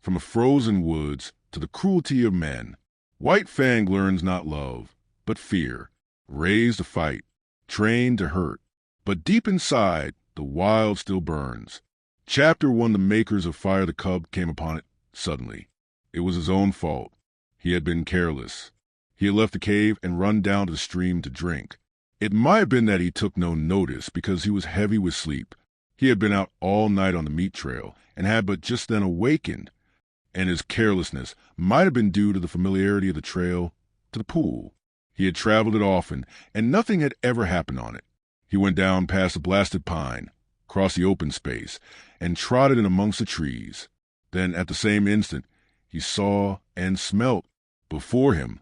from the frozen woods to the cruelty of men. White Fang learns not love, but fear, raised to fight, trained to hurt. But deep inside, the wild still burns. Chapter 1. The makers of Fire the Cub came upon it suddenly. It was his own fault. He had been careless. He had left the cave and run down to the stream to drink. It might have been that he took no notice because he was heavy with sleep. He had been out all night on the meat trail and had but just then awakened, and his carelessness might have been due to the familiarity of the trail to the pool. He had traveled it often, and nothing had ever happened on it. He went down past the blasted pine, crossed the open space, and trotted in amongst the trees. Then, at the same instant, he saw and smelt before him,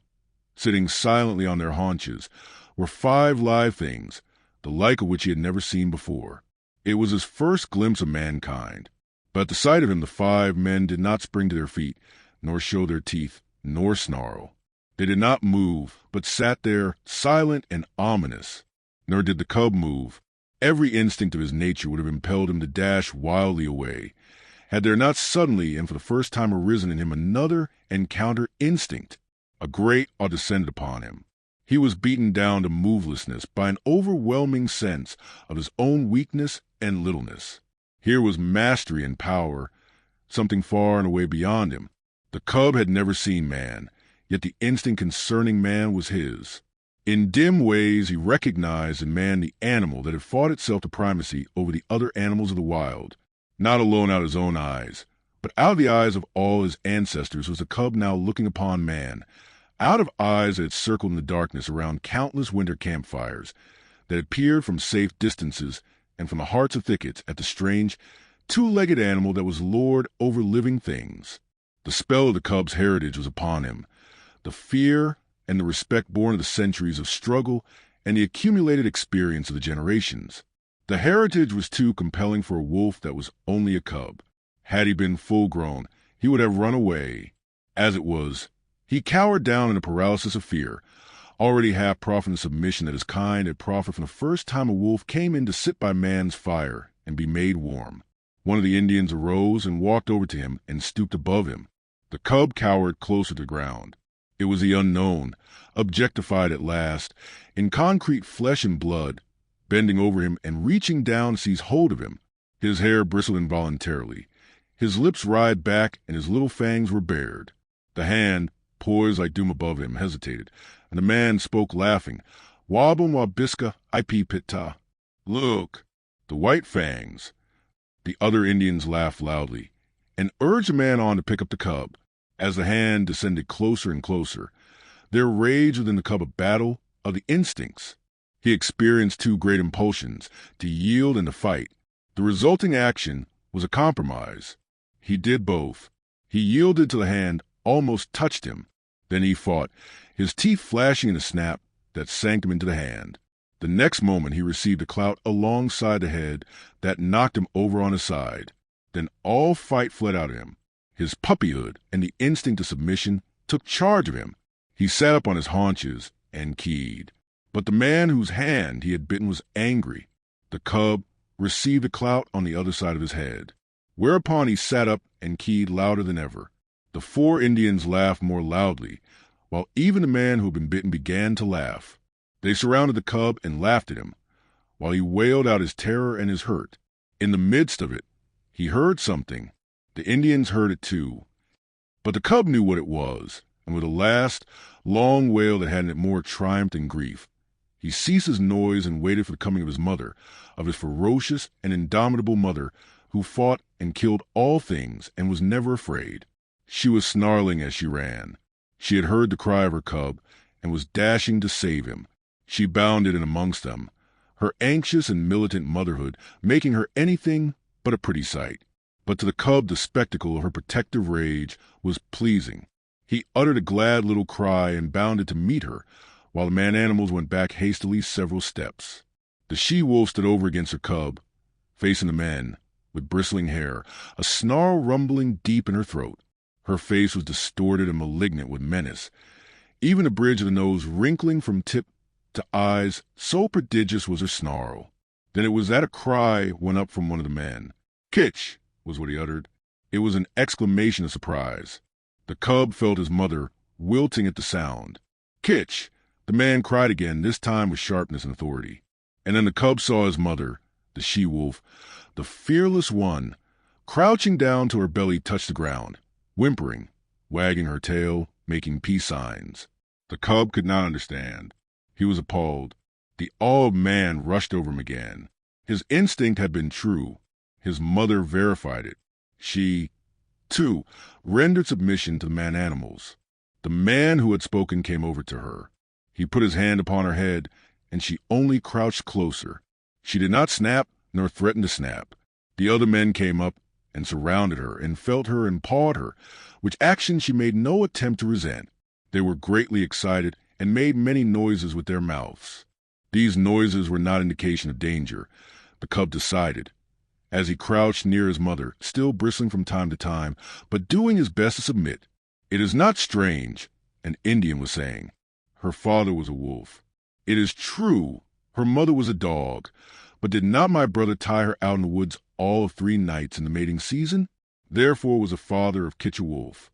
sitting silently on their haunches, were 5 live things, the like of which he had never seen before. It was his first glimpse of mankind. But at the sight of him, the 5 men did not spring to their feet, nor show their teeth, nor snarl. They did not move, but sat there, silent and ominous. Nor did the cub move. Every instinct of his nature would have impelled him to dash wildly away, had there not suddenly and for the first time arisen in him another and counter instinct. A great awe descended upon him. He was beaten down to movelessness by an overwhelming sense of his own weakness and littleness. Here was mastery and power, something far and away beyond him. The cub had never seen man, yet the instinct concerning man was his. In dim ways he recognized in man the animal that had fought itself to primacy over the other animals of the wild. Not alone out of his own eyes, but out of the eyes of all his ancestors was the cub now looking upon man, out of eyes that had circled in the darkness around countless winter campfires, that had peered from safe distances and from the hearts of thickets at the strange, 2-legged animal that was lord over living things. The spell of the cub's heritage was upon him, the fear and the respect born of the centuries of struggle and the accumulated experience of the generations. The heritage was too compelling for a wolf that was only a cub. Had he been full-grown, he would have run away. As it was, he cowered down in a paralysis of fear, already half proffering the submission that his kind had proffered from the first time a wolf came in to sit by man's fire and be made warm. One of the Indians arose and walked over to him and stooped above him. The cub cowered closer to the ground. It was the unknown, objectified at last, in concrete flesh and blood, bending over him and reaching down to seize hold of him. His hair bristled involuntarily. His lips writhed back and his little fangs were bared. The hand, poised like doom above him, hesitated, and the man spoke laughing. Wabum wabiska IP pita. Look, the white fangs. The other Indians laughed loudly, and urged the man on to pick up the cub. As the hand descended closer and closer, there raged within the cub a battle of the instincts. He experienced 2 great impulsions, to yield and to fight. The resulting action was a compromise. He did both. He yielded till the hand almost touched him. Then he fought, his teeth flashing in a snap that sank him into the hand. The next moment he received a clout alongside the head that knocked him over on his side. Then all fight fled out of him. His puppyhood and the instinct of submission took charge of him. He sat up on his haunches and keyed. But the man whose hand he had bitten was angry. The cub received a clout on the other side of his head, whereupon he sat up and keyed louder than ever. The 4 Indians laughed more loudly, while even the man who had been bitten began to laugh. They surrounded the cub and laughed at him, while he wailed out his terror and his hurt. In the midst of it, he heard something. The Indians heard it too. But the cub knew what it was, and with a last, long wail that had in it more triumph than grief, he ceased his noise and waited for the coming of his mother, of his ferocious and indomitable mother, who fought and killed all things and was never afraid. She was snarling as she ran. She had heard the cry of her cub and was dashing to save him. She bounded in amongst them, her anxious and militant motherhood making her anything but a pretty sight. But to the cub the spectacle of her protective rage was pleasing. He uttered a glad little cry and bounded to meet her, while the man-animals went back hastily several steps. The she-wolf stood over against her cub, facing the men, with bristling hair, a snarl rumbling deep in her throat. Her face was distorted and malignant with menace, even the bridge of the nose wrinkling from tip to eyes, so prodigious was her snarl. Then it was that a cry went up from one of the men. "Kitch!" was what he uttered. It was an exclamation of surprise. The cub felt his mother wilting at the sound. "Kitch!" The man cried again, this time with sharpness and authority. And then the cub saw his mother, the she-wolf, the fearless one, crouching down till her belly touched the ground, whimpering, wagging her tail, making peace signs. The cub could not understand. He was appalled. The awe of man rushed over him again. His instinct had been true. His mother verified it. She, too, rendered submission to the man-animals. The man who had spoken came over to her. He put his hand upon her head, and she only crouched closer. She did not snap, nor threaten to snap. The other men came up and surrounded her, and felt her and pawed her, which action she made no attempt to resent. They were greatly excited, and made many noises with their mouths. These noises were not indication of danger, the cub decided, as he crouched near his mother, still bristling from time to time, but doing his best to submit. "It is not strange," an Indian was saying. Her father was a wolf. "It is true, her mother was a dog, but did not my brother tie her out in the woods all of 3 nights in the mating season? Therefore was the father of Kitch a wolf.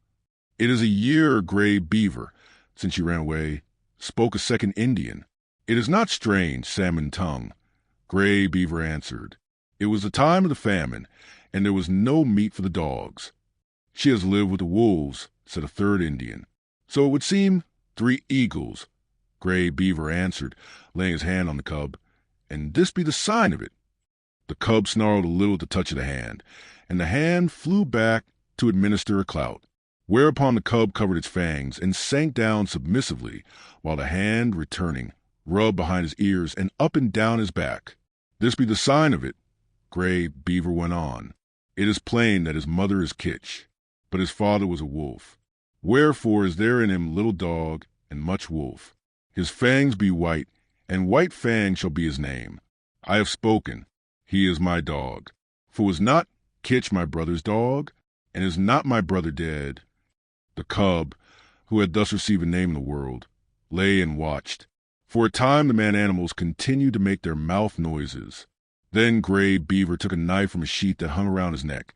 It is a year Gray Beaver, since she ran away, spoke a second Indian. It is not strange, Salmon Tongue. Gray Beaver answered. It was the time of the famine, and there was no meat for the dogs. She has lived with the wolves, said a third Indian. So it would seem 3 eagles, Gray Beaver answered, laying his hand on the cub, and this be the sign of it. The cub snarled a little at the touch of the hand, and the hand flew back to administer a clout, whereupon the cub covered its fangs and sank down submissively, while the hand, returning, rubbed behind his ears and up and down his back. This be the sign of it, Gray Beaver went on. It is plain that his mother is Kitch, but his father was a wolf. Wherefore is there in him little dog and much wolf. His fangs be white, and White Fang shall be his name. I have spoken. He is my dog. For was not Kitch my brother's dog, and is not my brother dead? The cub, who had thus received a name in the world, lay and watched. For a time the man-animals continued to make their mouth noises. Then Gray Beaver took a knife from a sheath that hung around his neck,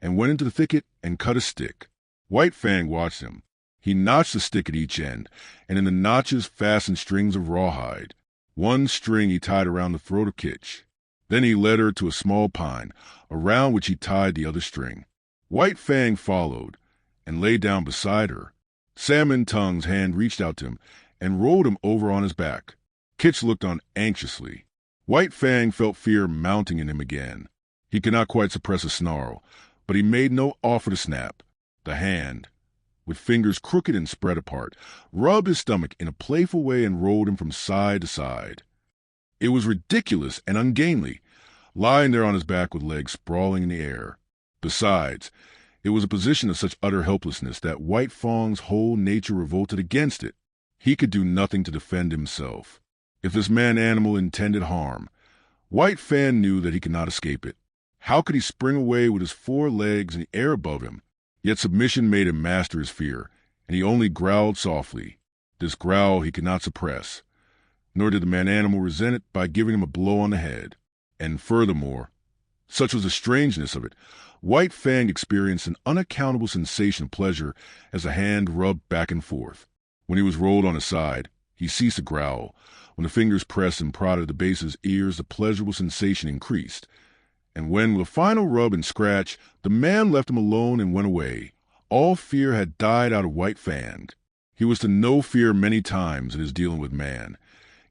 and went into the thicket and cut a stick. White Fang watched him. He notched the stick at each end, and in the notches fastened strings of rawhide. One string he tied around the throat of Kitch. Then he led her to a small pine, around which he tied the other string. White Fang followed, and lay down beside her. Salmon Tongue's hand reached out to him, and rolled him over on his back. Kitch looked on anxiously. White Fang felt fear mounting in him again. He could not quite suppress a snarl, but he made no offer to snap. The hand, with fingers crooked and spread apart, rubbed his stomach in a playful way and rolled him from side to side. It was ridiculous and ungainly, lying there on his back with legs sprawling in the air. Besides, it was a position of such utter helplessness that White Fang's whole nature revolted against it. He could do nothing to defend himself. If this man-animal intended harm, White Fang knew that he could not escape it. How could he spring away with his 4 legs in the air above him? Yet submission made him master his fear, and he only growled softly. This growl he could not suppress, nor did the man-animal resent it by giving him a blow on the head. And furthermore, such was the strangeness of it, White Fang experienced an unaccountable sensation of pleasure as the hand rubbed back and forth. When he was rolled on his side, he ceased to growl. When the fingers pressed and prodded the base of his ears, the pleasurable sensation increased. And when, with a final rub and scratch, the man left him alone and went away, all fear had died out of White Fang. He was to know fear many times in his dealing with man,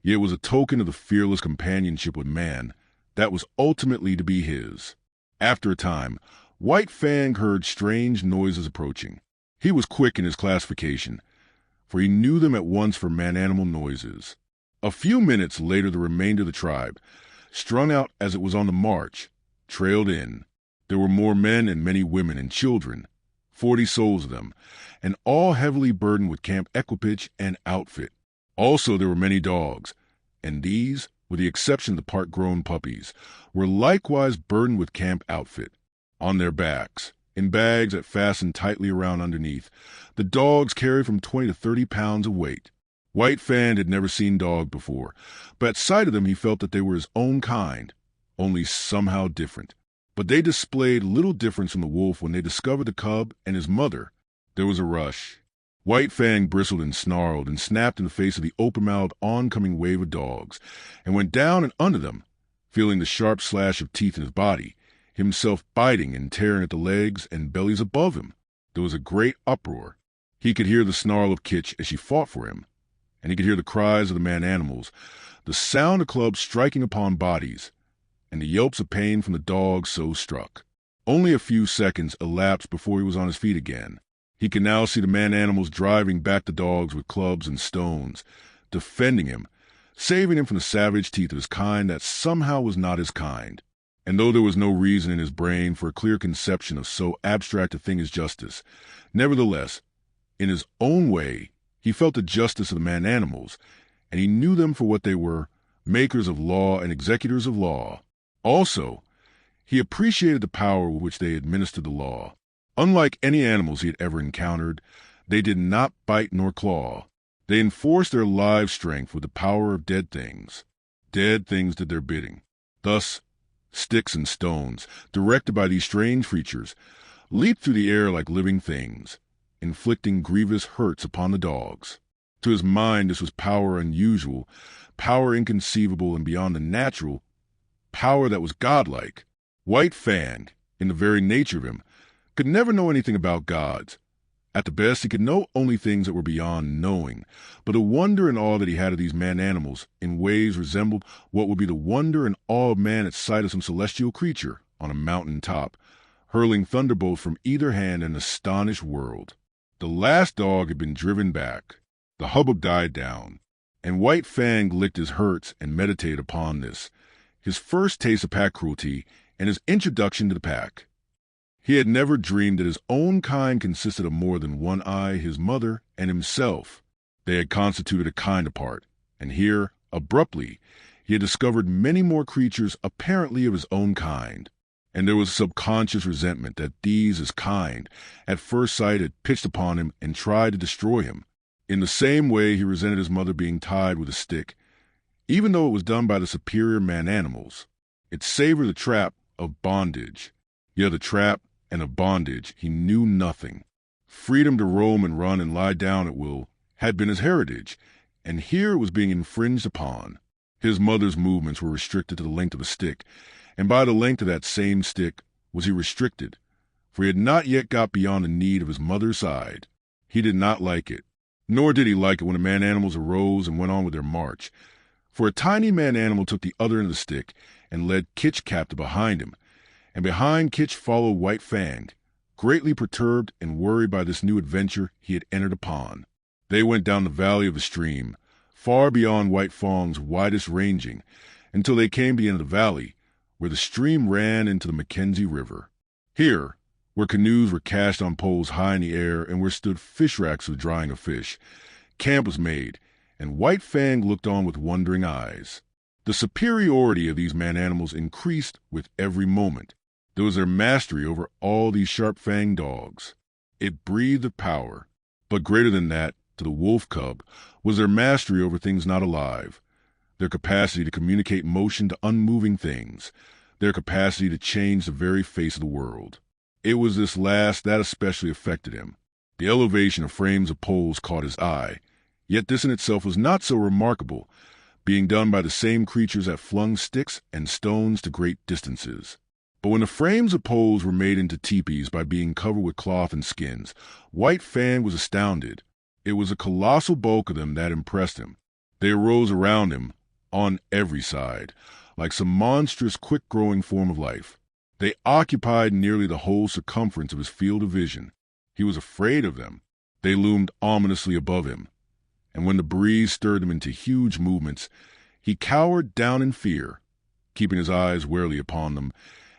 yet it was a token of the fearless companionship with man that was ultimately to be his. After a time, White Fang heard strange noises approaching. He was quick in his classification, for he knew them at once for man-animal noises. A few minutes later the remainder of the tribe, strung out as it was on the march, trailed in. There were more men and many women and children, 40 souls of them, and all heavily burdened with camp equipage and outfit. Also there were many dogs, and these, with the exception of the part-grown puppies, were likewise burdened with camp outfit. On their backs, in bags that fastened tightly around underneath, the dogs carried from 20 to 30 pounds of weight. White Fang had never seen dog before, but at sight of them he felt that they were his own kind, only somehow different. But they displayed little difference from the wolf when they discovered the cub and his mother. There was a rush. White Fang bristled and snarled and snapped in the face of the open-mouthed oncoming wave of dogs and went down and under them, feeling the sharp slash of teeth in his body, himself biting and tearing at the legs and bellies above him. There was a great uproar. He could hear the snarl of Kitch as she fought for him, and he could hear the cries of the man-animals, the sound of clubs striking upon bodies, and the yelps of pain from the dogs so struck. Only a few seconds elapsed before he was on his feet again. He could now see the man-animals driving back the dogs with clubs and stones, defending him, saving him from the savage teeth of his kind that somehow was not his kind. And though there was no reason in his brain for a clear conception of so abstract a thing as justice, nevertheless, in his own way, he felt the justice of the man-animals, and he knew them for what they were, makers of law and executors of law. Also, he appreciated the power with which they administered the law. Unlike any animals he had ever encountered, they did not bite nor claw. They enforced their live strength with the power of dead things. Dead things did their bidding. Thus, sticks and stones, directed by these strange creatures, leaped through the air like living things, inflicting grievous hurts upon the dogs. To his mind this was power unusual, power inconceivable and beyond the natural, power that was godlike. White Fang, in the very nature of him, could never know anything about gods. At the best, he could know only things that were beyond knowing, but the wonder and awe that he had of these man-animals in ways resembled what would be the wonder and awe of man at sight of some celestial creature on a mountain top, hurling thunderbolts from either hand in an astonished world. The last dog had been driven back. The hubbub died down, and White Fang licked his hurts and meditated upon this, his first taste of pack cruelty and his introduction to the pack. He had never dreamed that his own kind consisted of more than one eye, his mother, and himself. They had constituted a kind apart, and here, abruptly, he had discovered many more creatures apparently of his own kind. And there was a subconscious resentment that these, his kind, at first sight had pitched upon him and tried to destroy him. In the same way he resented his mother being tied with a stick, even though it was done by the superior man-animals. It savored the trap of bondage. Yet the trap and of bondage he knew nothing. Freedom to roam and run and lie down at will had been his heritage, and here it was being infringed upon. His mother's movements were restricted to the length of a stick, and by the length of that same stick was he restricted, for he had not yet got beyond the need of his mother's side. He did not like it, nor did he like it when the man-animals arose and went on with their march, for a tiny man-animal took the other end of the stick and led Kitch captive behind him, and behind Kitch followed White Fang, greatly perturbed and worried by this new adventure he had entered upon. They went down the valley of the stream, far beyond White Fang's widest ranging, until they came to the end of the valley, where the stream ran into the Mackenzie River. Here, where canoes were cast on poles high in the air and where stood fish racks for drying of fish, camp was made, and White Fang looked on with wondering eyes. The superiority of these man-animals increased with every moment. There was their mastery over all these sharp-fanged dogs. It breathed of power. But greater than that, to the wolf cub, was their mastery over things not alive, their capacity to communicate motion to unmoving things, their capacity to change the very face of the world. It was this last that especially affected him. The elevation of frames of poles caught his eye, yet this in itself was not so remarkable, being done by the same creatures that flung sticks and stones to great distances. But when the frames of poles were made into teepees by being covered with cloth and skins, White Fang was astounded. It was a colossal bulk of them that impressed him. They arose around him, on every side, like some monstrous, quick-growing form of life. They occupied nearly the whole circumference of his field of vision. He was afraid of them. They loomed ominously above him, and when the breeze stirred them into huge movements, he cowered down in fear, keeping his eyes warily upon them,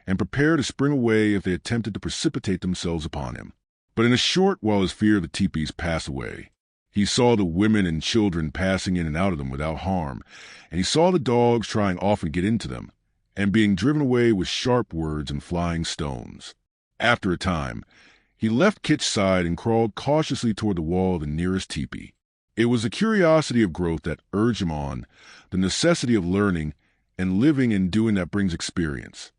and prepared to spring away if they attempted to precipitate themselves upon him. But in a short while his fear of the teepees passed away. He saw the women and children passing in and out of them without harm, and he saw the dogs trying often to get into them, and being driven away with sharp words and flying stones. After a time, he left Kitch's side and crawled cautiously toward the wall of the nearest teepee. It was the curiosity of growth that urged him on, the necessity of learning and living and doing that brings experience.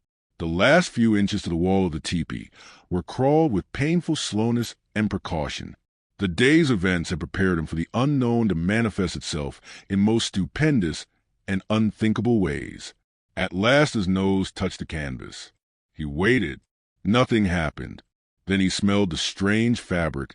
The last few inches to the wall of the teepee were crawled with painful slowness and precaution. The day's events had prepared him for the unknown to manifest itself in most stupendous and unthinkable ways. At last his nose touched the canvas. He waited. Nothing happened. Then he smelled the strange fabric,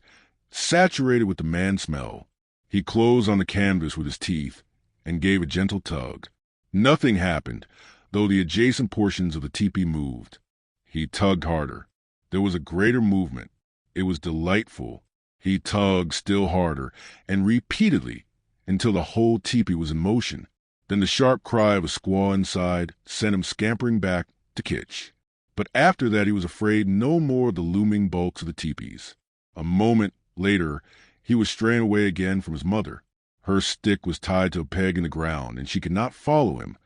saturated with the man smell. He closed on the canvas with his teeth and gave a gentle tug. Nothing happened, though the adjacent portions of the teepee moved. He tugged harder. There was a greater movement. It was delightful. He tugged still harder, and repeatedly, until the whole teepee was in motion. Then the sharp cry of a squaw inside sent him scampering back to Kitch. But after that he was afraid no more of the looming bulks of the teepees. A moment later he was straying away again from his mother. Her stick was tied to a peg in the ground, and she could not follow him.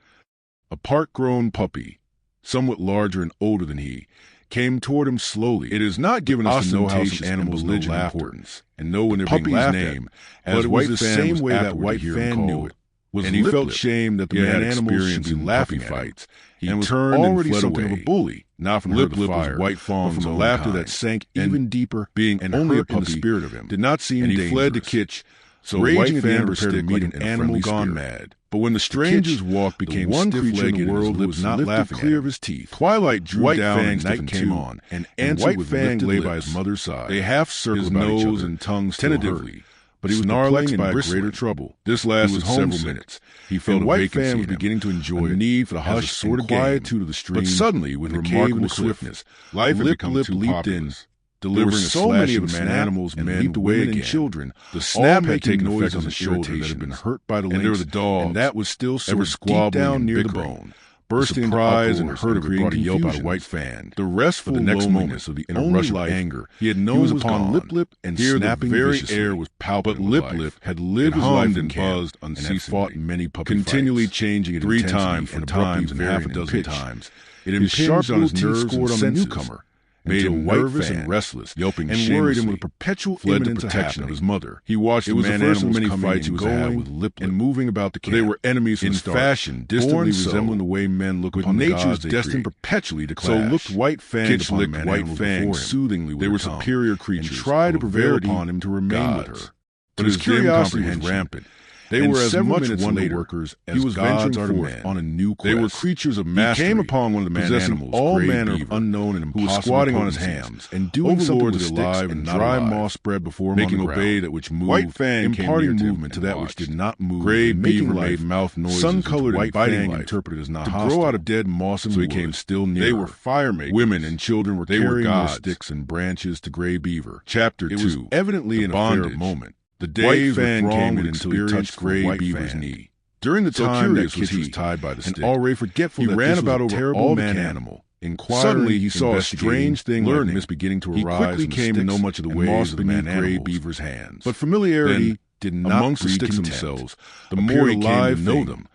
A part-grown puppy, somewhat larger and older than he, came toward him slowly. It is not given us to know how some animals know importance and know when they're being laughed at, as White Fang, the same way that White Fang knew it, and he felt shame that the man animals should be laughing fights. He turned and fled something of a bully, not from Lip fire, White Fang's but from the laughter that sank even deeper, being only a puppy in the spirit of him, did not seem dangerous. And he fled to Kitch, so White Fang prepared to meet an animal gone mad. But when the stranger's walk became one creature in the world who was not laughing clear of his teeth, twilight drew down and night came on, and White Fang lay by his mother's side. They half circled his nose and tongue tentatively, but he was snarling by greater trouble. This lasted several minutes. He felt White Fang was beginning to enjoy a need for the hush sort of quietude of the stream. But suddenly, with remarkable swiftness, life had become too populous. Delivering so many of the man animals, men, women, and children. The snap had taken effect on the shoulder that had been hurt by the lynx, and there was a dog, and that was still ever squabbling down near the bone, bursting into cries and hurt of brought a yelp out of White Fang. The restful loneliness of the inner rush of anger he had known was upon Lip and here snapping the very air was palpable. But Lip had lived his life and buzzed unceasingly, and had fought many puppy continually fights, changing it 3 times, 4 times, and half a dozen times. It impinged on his nerves and senses, newcomer, made him nervous and restless, yelping and worried him with a perpetual imminent protection of his mother. He watched the man animals many fights he was having with Lip and moving about the camp. They were enemies in fashion, distantly resembling the way men look upon the gods destined perpetually to clash. So looked White Fang Kitch upon man White Fang soothingly with they were superior creatures, and tried to prevail upon him to remain with her. But his curiosity was rampant. They were as much wonder workers as he was venturing forth on a new quest. They were creatures of mastery. He came upon one of the man animals, all manner of unknown and impossible, who was squatting on his hams and doing something with alive and dry moss spread before him, making obey that which moved, White Fang imparting movement to that which did not move. Gray beaver made mouth noises, sun-colored and biting interpreted as not hostile. To grow out of dead moss and wood, so he came still nearer. They were fire makers. Women and children were carrying their sticks and branches to Gray Beaver. Chapter 2. It was evidently an affair of moment. The days were thronged until he touched Gray Beaver's knee. During the time that Kitch was tied by the stick, and already forgetful, he ran about over all the man animal. Suddenly he saw a strange thing learning was beginning to arise. He quickly came to know much of the ways of the man Gray Beaver's hands. But familiarity did not amongst the sticks themselves. The more he came to know them,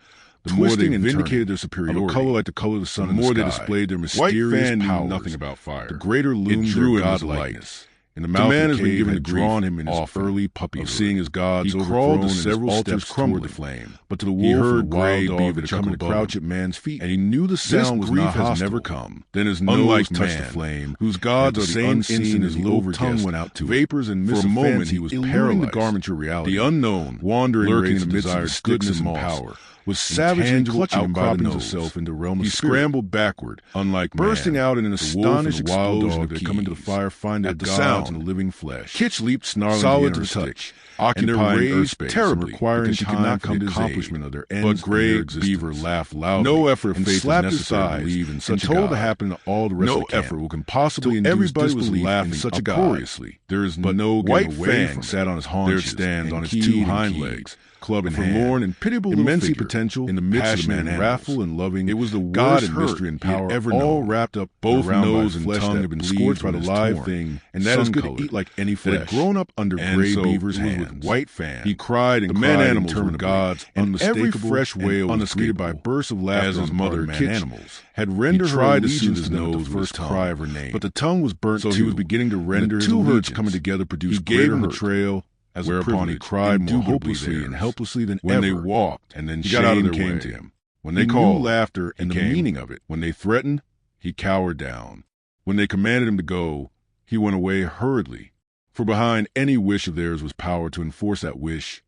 the more they vindicated their superiority, of a color like the color of the sun, the more they displayed their mysterious powers. Nothing about fire. The greater loomed their godlikeness. In the mouth man has been given to drawn him in his early puppyhood. Of seeing his gods he crawled to several steps crumbling the flame, but to the wolf he heard Gray Beaver to come and crouch at man's feet, and he knew the sound was not hostile. Has never come. Then his nose touched the flame, whose gods are the unseen. His little tongue went out to vapors and for a moment he was paralyzed. The garment of reality, the unknown, wandering lurking in the midst of goodness and power, was savagely clutching him by the nose into the realm of spirit. He scrambled backward, unlike bursting out in an astonished explosion that had come into the fire, find their gods in the living flesh. Kitch leaped snarling solid to touch, occupying airspace terribly, requiring she could not come to accomplishment of their ends. But Gray Beaver laughed loudly. No effort of faith slapped his thighs, believe in such a told to happen to all the rest of the camp. No effort can possibly induce everybody was laughing such a uproariously. There is no White Fang sat on his haunches. There stands on his 2 hind legs, club in hand, forlorn and pitiable immensely potential in the midst of man wrathful and loving. It was the God and mystery and power ever all wrapped up both nose and tongue had been scored by the live thing, and that is good to eat like any flesh. That had grown up under Gray Beaver's hands. With White Fang, he cried and the man animals were gods, and every fresh wail was greeted by bursts of laughter. As his mother, Kitch, animals had rendered her allegiance to them with the first cry of her name, but the tongue was burnt so he was beginning to render his allegiance. Coming together produced greater betrayal. Whereupon he cried more hopelessly and helplessly than when ever. They walked, and then he got out of their way to him. When they called laughter and the meaning of it, when they threatened, he cowered down. When they commanded him to go, he went away hurriedly, for behind any wish of theirs was power to enforce that wish.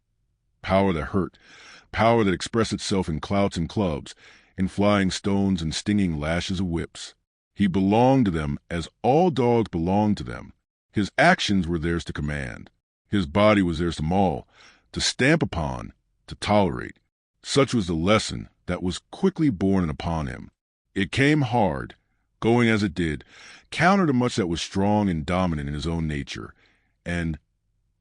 Power that hurt, power that expressed itself in clouts and clubs, in flying stones and stinging lashes of whips. He belonged to them as all dogs belonged to them. His actions were theirs to command. His body was theirs to maul, to stamp upon, to tolerate. Such was the lesson that was quickly borne upon him. It came hard, going as it did, counter to much that was strong and dominant in his own nature, and,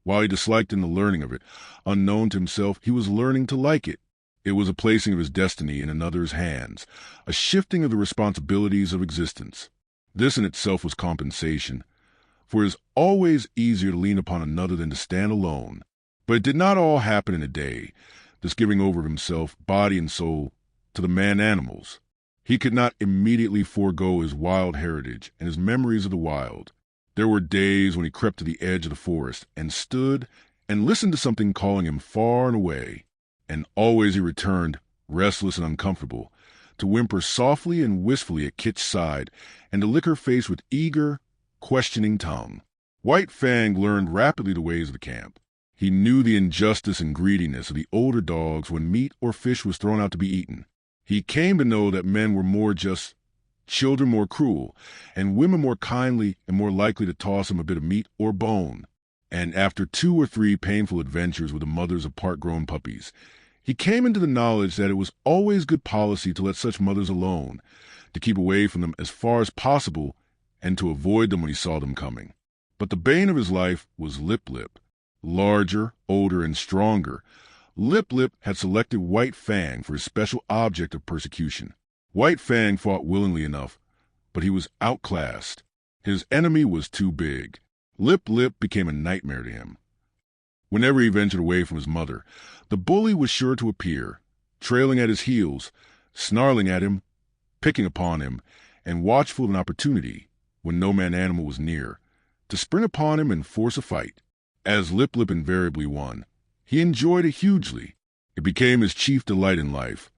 while he disliked in the learning of it, unknown to himself, he was learning to like it. It was a placing of his destiny in another's hands, a shifting of the responsibilities of existence. This in itself was compensation, for it is always easier to lean upon another than to stand alone. But it did not all happen in a day, this giving over of himself, body and soul, to the man-animals. He could not immediately forego his wild heritage and his memories of the wild. There were days when he crept to the edge of the forest and stood and listened to something calling him far and away, and always he returned, restless and uncomfortable, to whimper softly and wistfully at Kit's side and to lick her face with eager, questioning tongue. White Fang learned rapidly the ways of the camp. He knew the injustice and greediness of the older dogs when meat or fish was thrown out to be eaten. He came to know that men were more just, children more cruel, and women more kindly and more likely to toss him a bit of meat or bone. And after 2 or 3 painful adventures with the mothers of part-grown puppies, he came into the knowledge that it was always good policy to let such mothers alone, to keep away from them as far as possible, and to avoid them when he saw them coming. But the bane of his life was Lip Lip. Larger, older, and stronger, Lip Lip had selected White Fang for his special object of persecution. White Fang fought willingly enough, but he was outclassed. His enemy was too big. Lip Lip became a nightmare to him. Whenever he ventured away from his mother, the bully was sure to appear, trailing at his heels, snarling at him, picking upon him, and watchful of an opportunity, when no man-animal was near, to spring upon him and force a fight. As Lip Lip invariably won, he enjoyed it hugely. It became his chief delight in life,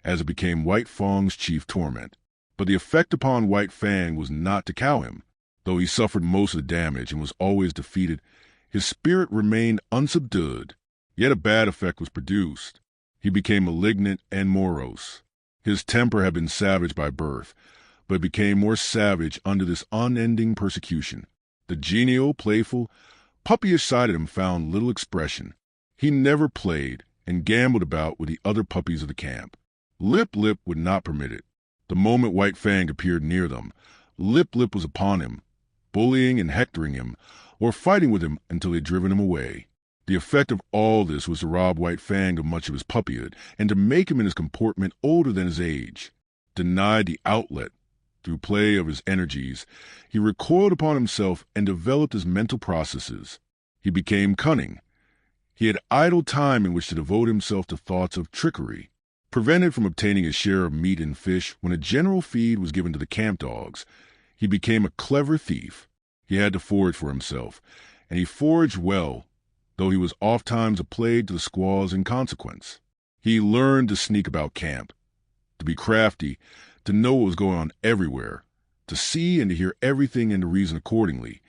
as it became White Fang's chief torment. But the effect upon White Fang was not to cow him. Though he suffered most of the damage and was always defeated, his spirit remained unsubdued. Yet a bad effect was produced. He became malignant and morose. His temper had been savage by birth, but it became more savage under this unending persecution. The genial, playful, puppyish side of him found little expression. He never played and gambled about with the other puppies of the camp. Lip Lip would not permit it. The moment White Fang appeared near them, Lip Lip was upon him, bullying and hectoring him, or fighting with him until they had driven him away. The effect of all this was to rob White Fang of much of his puppyhood and to make him in his comportment older than his age. Denied the outlet through play of his energies, he recoiled upon himself and developed his mental processes. He became cunning. He had idle time in which to devote himself to thoughts of trickery. Prevented from obtaining his share of meat and fish when a general feed was given to the camp dogs, he became a clever thief. He had to forage for himself, and he foraged well, though he was ofttimes a plague to the squaws in consequence. He learned to sneak about camp, to be crafty, to know what was going on everywhere, to see and to hear everything and to reason accordingly,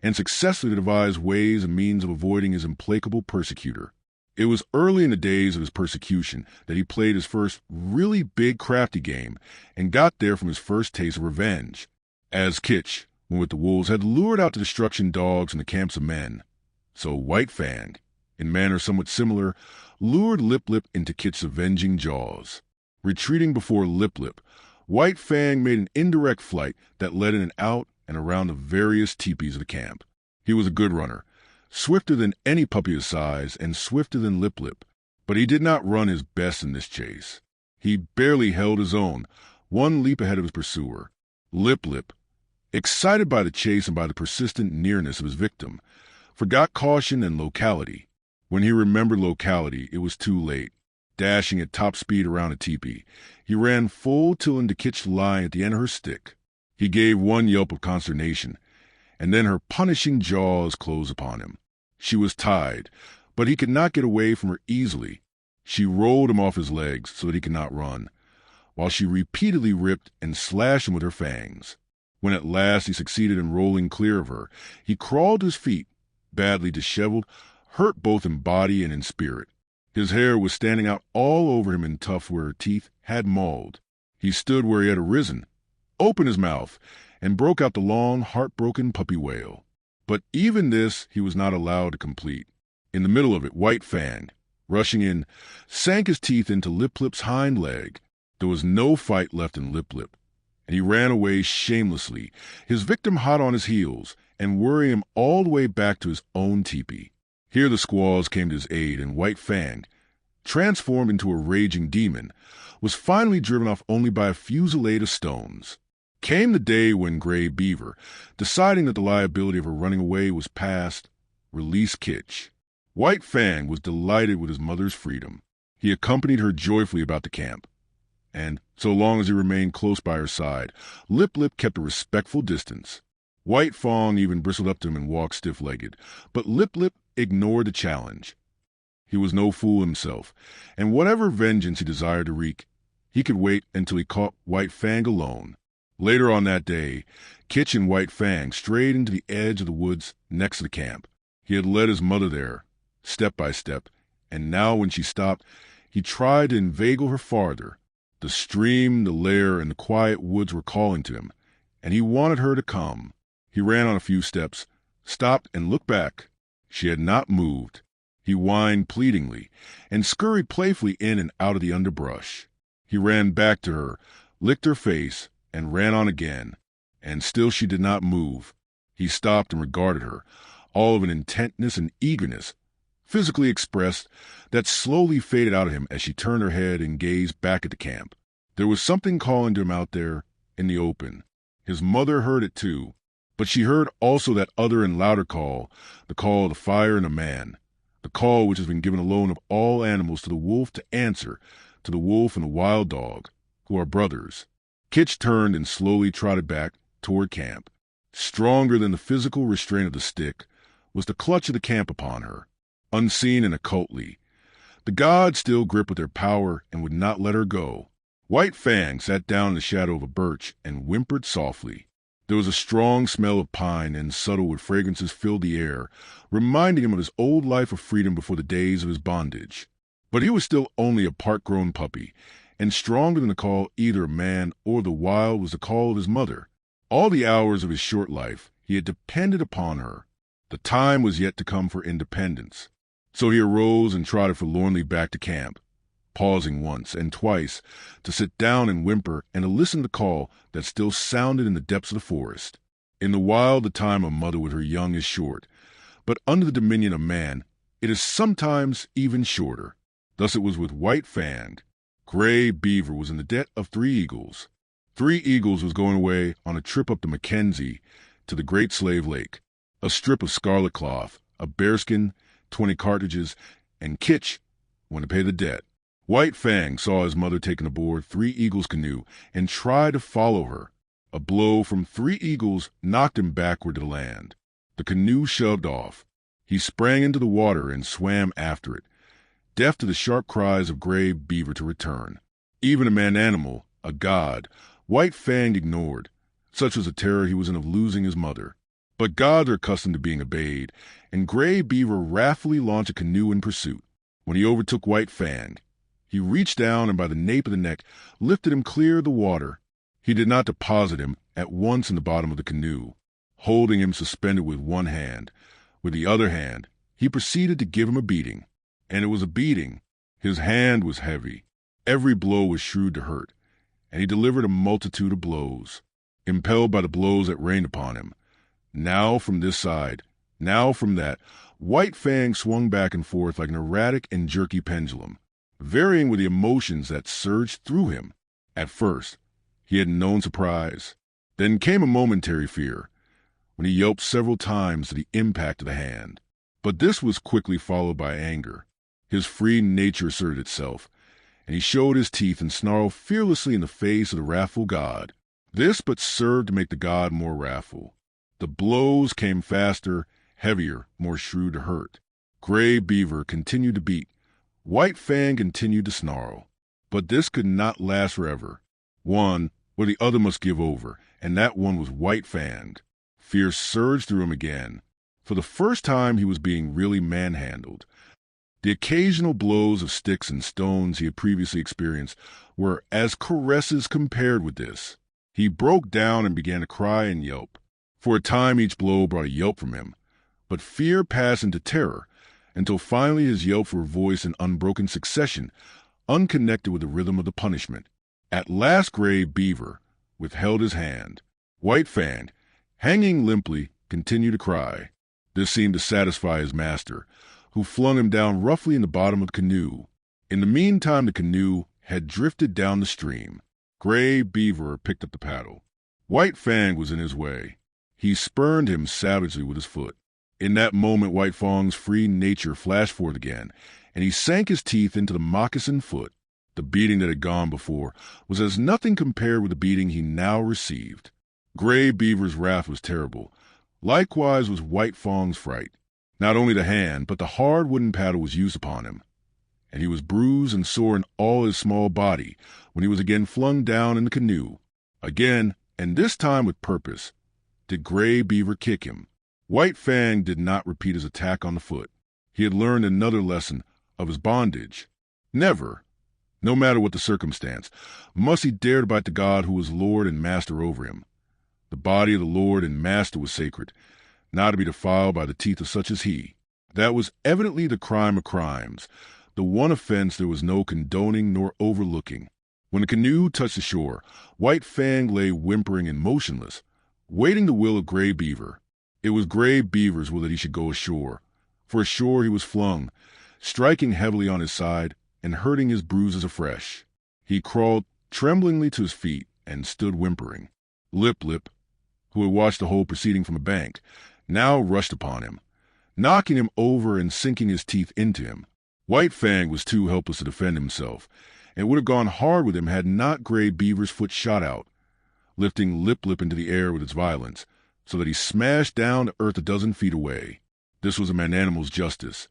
and successfully to devise ways and means of avoiding his implacable persecutor. It was early in the days of his persecution that he played his first really big crafty game and got there from his first taste of revenge. As Kitch, when with the wolves, had lured out to destruction dogs in the camps of men, so White Fang, in manner somewhat similar, lured Lip Lip into Kitch's avenging jaws. Retreating before Lip Lip, White Fang made an indirect flight that led in and out and around the various teepees of the camp. He was a good runner, swifter than any puppy his size and swifter than Lip Lip, but he did not run his best in this chase. He barely held his own, one leap ahead of his pursuer. Lip Lip, excited by the chase and by the persistent nearness of his victim, forgot caution and locality. When he remembered locality, it was too late. Dashing at top speed around a teepee, he ran full tilt into Kitch's line at the end of her stick. He gave one yelp of consternation, and then her punishing jaws closed upon him. She was tied, but he could not get away from her easily. She rolled him off his legs so that he could not run. while she repeatedly ripped and slashed him with her fangs. When at last he succeeded in rolling clear of her, he crawled to his feet, badly disheveled, hurt both in body and in spirit. His hair was standing out all over him in tufts where her teeth had mauled. He stood where he had arisen, opened his mouth, and broke out the long, heartbroken puppy wail. But even this he was not allowed to complete. In the middle of it, White Fang, rushing in, sank his teeth into Lip Lip's hind leg. There was no fight left in Lip Lip, and he ran away shamelessly, his victim hot on his heels, and worrying him all the way back to his own teepee. Here the squaws came to his aid, and White Fang, transformed into a raging demon, was finally driven off only by a fusillade of stones. Came the day when Gray Beaver, deciding that the liability of her running away was past, released Kitch. White Fang was delighted with his mother's freedom. He accompanied her joyfully about the camp, and, so long as he remained close by her side, Lip Lip kept a respectful distance. White Fang even bristled up to him and walked stiff-legged, but Lip Lip ignored the challenge. He was no fool himself, and whatever vengeance he desired to wreak, he could wait until he caught White Fang alone. Later on that day, Kitch and White Fang strayed into the edge of the woods next to the camp. He had led his mother there, step by step, and now when she stopped, he tried to inveigle her farther. The stream, the lair, and the quiet woods were calling to him, and he wanted her to come. He ran on a few steps, stopped, and looked back. She had not moved. He whined pleadingly, and scurried playfully in and out of the underbrush. He ran back to her, licked her face, and ran on again, and still she did not move. He stopped and regarded her, all of an intentness and eagerness, physically expressed, that slowly faded out of him as she turned her head and gazed back at the camp. There was something calling to him out there in the open. His mother heard it too, but she heard also that other and louder call, the call of the fire and the man, the call which has been given alone of all animals to the wolf to answer, to the wolf and the wild dog, who are brothers. Kitch turned and slowly trotted back toward camp. Stronger than the physical restraint of the stick was the clutch of the camp upon her, unseen and occultly. The gods still gripped with their power and would not let her go. White Fang sat down in the shadow of a birch and whimpered softly. There was a strong smell of pine, and subtle with fragrances filled the air, reminding him of his old life of freedom before the days of his bondage. But he was still only a part-grown puppy, and stronger than the call either of man or the wild was the call of his mother. All the hours of his short life he had depended upon her. The time was yet to come for independence. So he arose and trotted forlornly back to camp, pausing once and twice to sit down and whimper and to listen to the call that still sounded in the depths of the forest. In the wild, the time of mother with her young is short, but under the dominion of man, it is sometimes even shorter. Thus it was with White Fang. Gray Beaver was in the debt of Three Eagles. Three Eagles was going away on a trip up the Mackenzie to the Great Slave Lake. A strip of scarlet cloth, a bearskin, 20 cartridges, and Kitch went to pay the debt. White Fang saw his mother taken aboard Three Eagles' canoe and tried to follow her. A blow from Three Eagles knocked him backward to land. The canoe shoved off. He sprang into the water and swam after it, deaf to the sharp cries of Gray Beaver to return. Even a man-animal, a god, White Fang ignored. Such was the terror he was in of losing his mother. But gods are accustomed to being obeyed, and Gray Beaver wrathfully launched a canoe in pursuit. When he overtook White Fang, he reached down and by the nape of the neck lifted him clear of the water. He did not deposit him at once in the bottom of the canoe. Holding him suspended with one hand, with the other hand, he proceeded to give him a beating. And it was a beating. His hand was heavy. Every blow was shrewd to hurt, and he delivered a multitude of blows, impelled by the blows that rained upon him. Now from this side, now from that, White Fang swung back and forth like an erratic and jerky pendulum, varying with the emotions that surged through him. At first, he had known surprise. Then came a momentary fear, when he yelped several times to the impact of the hand. But this was quickly followed by anger. His free nature asserted itself, and he showed his teeth and snarled fearlessly in the face of the wrathful god. This but served to make the god more wrathful. The blows came faster, heavier, more shrewd to hurt. Gray Beaver continued to beat. White Fang continued to snarl. But this could not last forever. One or the other must give over, and that one was White Fang. Fear surged through him again. For the first time he was being really manhandled. The occasional blows of sticks and stones he had previously experienced were as caresses compared with this. He broke down and began to cry and yelp. For a time each blow brought a yelp from him, but fear passed into terror, until finally his yelps were voiced in unbroken succession, unconnected with the rhythm of the punishment. At last Gray Beaver withheld his hand. White Fang, hanging limply, continued to cry. This seemed to satisfy his master, who flung him down roughly in the bottom of the canoe. In the meantime the canoe had drifted down the stream. Gray Beaver picked up the paddle. White Fang was in his way. He spurned him savagely with his foot. In that moment White Fang's free nature flashed forth again, and he sank his teeth into the moccasined foot. The beating that had gone before was as nothing compared with the beating he now received. Gray Beaver's wrath was terrible. Likewise was White Fang's fright. Not only the hand, but the hard wooden paddle was used upon him, and he was bruised and sore in all his small body when he was again flung down in the canoe. Again, and this time with purpose, did Gray Beaver kick him. White Fang did not repeat his attack on the foot. He had learned another lesson of his bondage. Never, no matter what the circumstance, must he dare to bite the God who was Lord and Master over him. The body of the Lord and Master was sacred, not to be defiled by the teeth of such as he. That was evidently the crime of crimes, the one offense there was no condoning nor overlooking. When the canoe touched the shore, White Fang lay whimpering and motionless, waiting the will of Gray Beaver. It was Gray Beaver's will that he should go ashore. For ashore he was flung, striking heavily on his side and hurting his bruises afresh. He crawled tremblingly to his feet and stood whimpering. Lip Lip, who had watched the whole proceeding from a bank, now rushed upon him, knocking him over and sinking his teeth into him. White Fang was too helpless to defend himself, and would have gone hard with him had not Gray Beaver's foot shot out, lifting Lip Lip into the air with its violence, so that he smashed down to earth a dozen feet away. This was a man-animal's justice.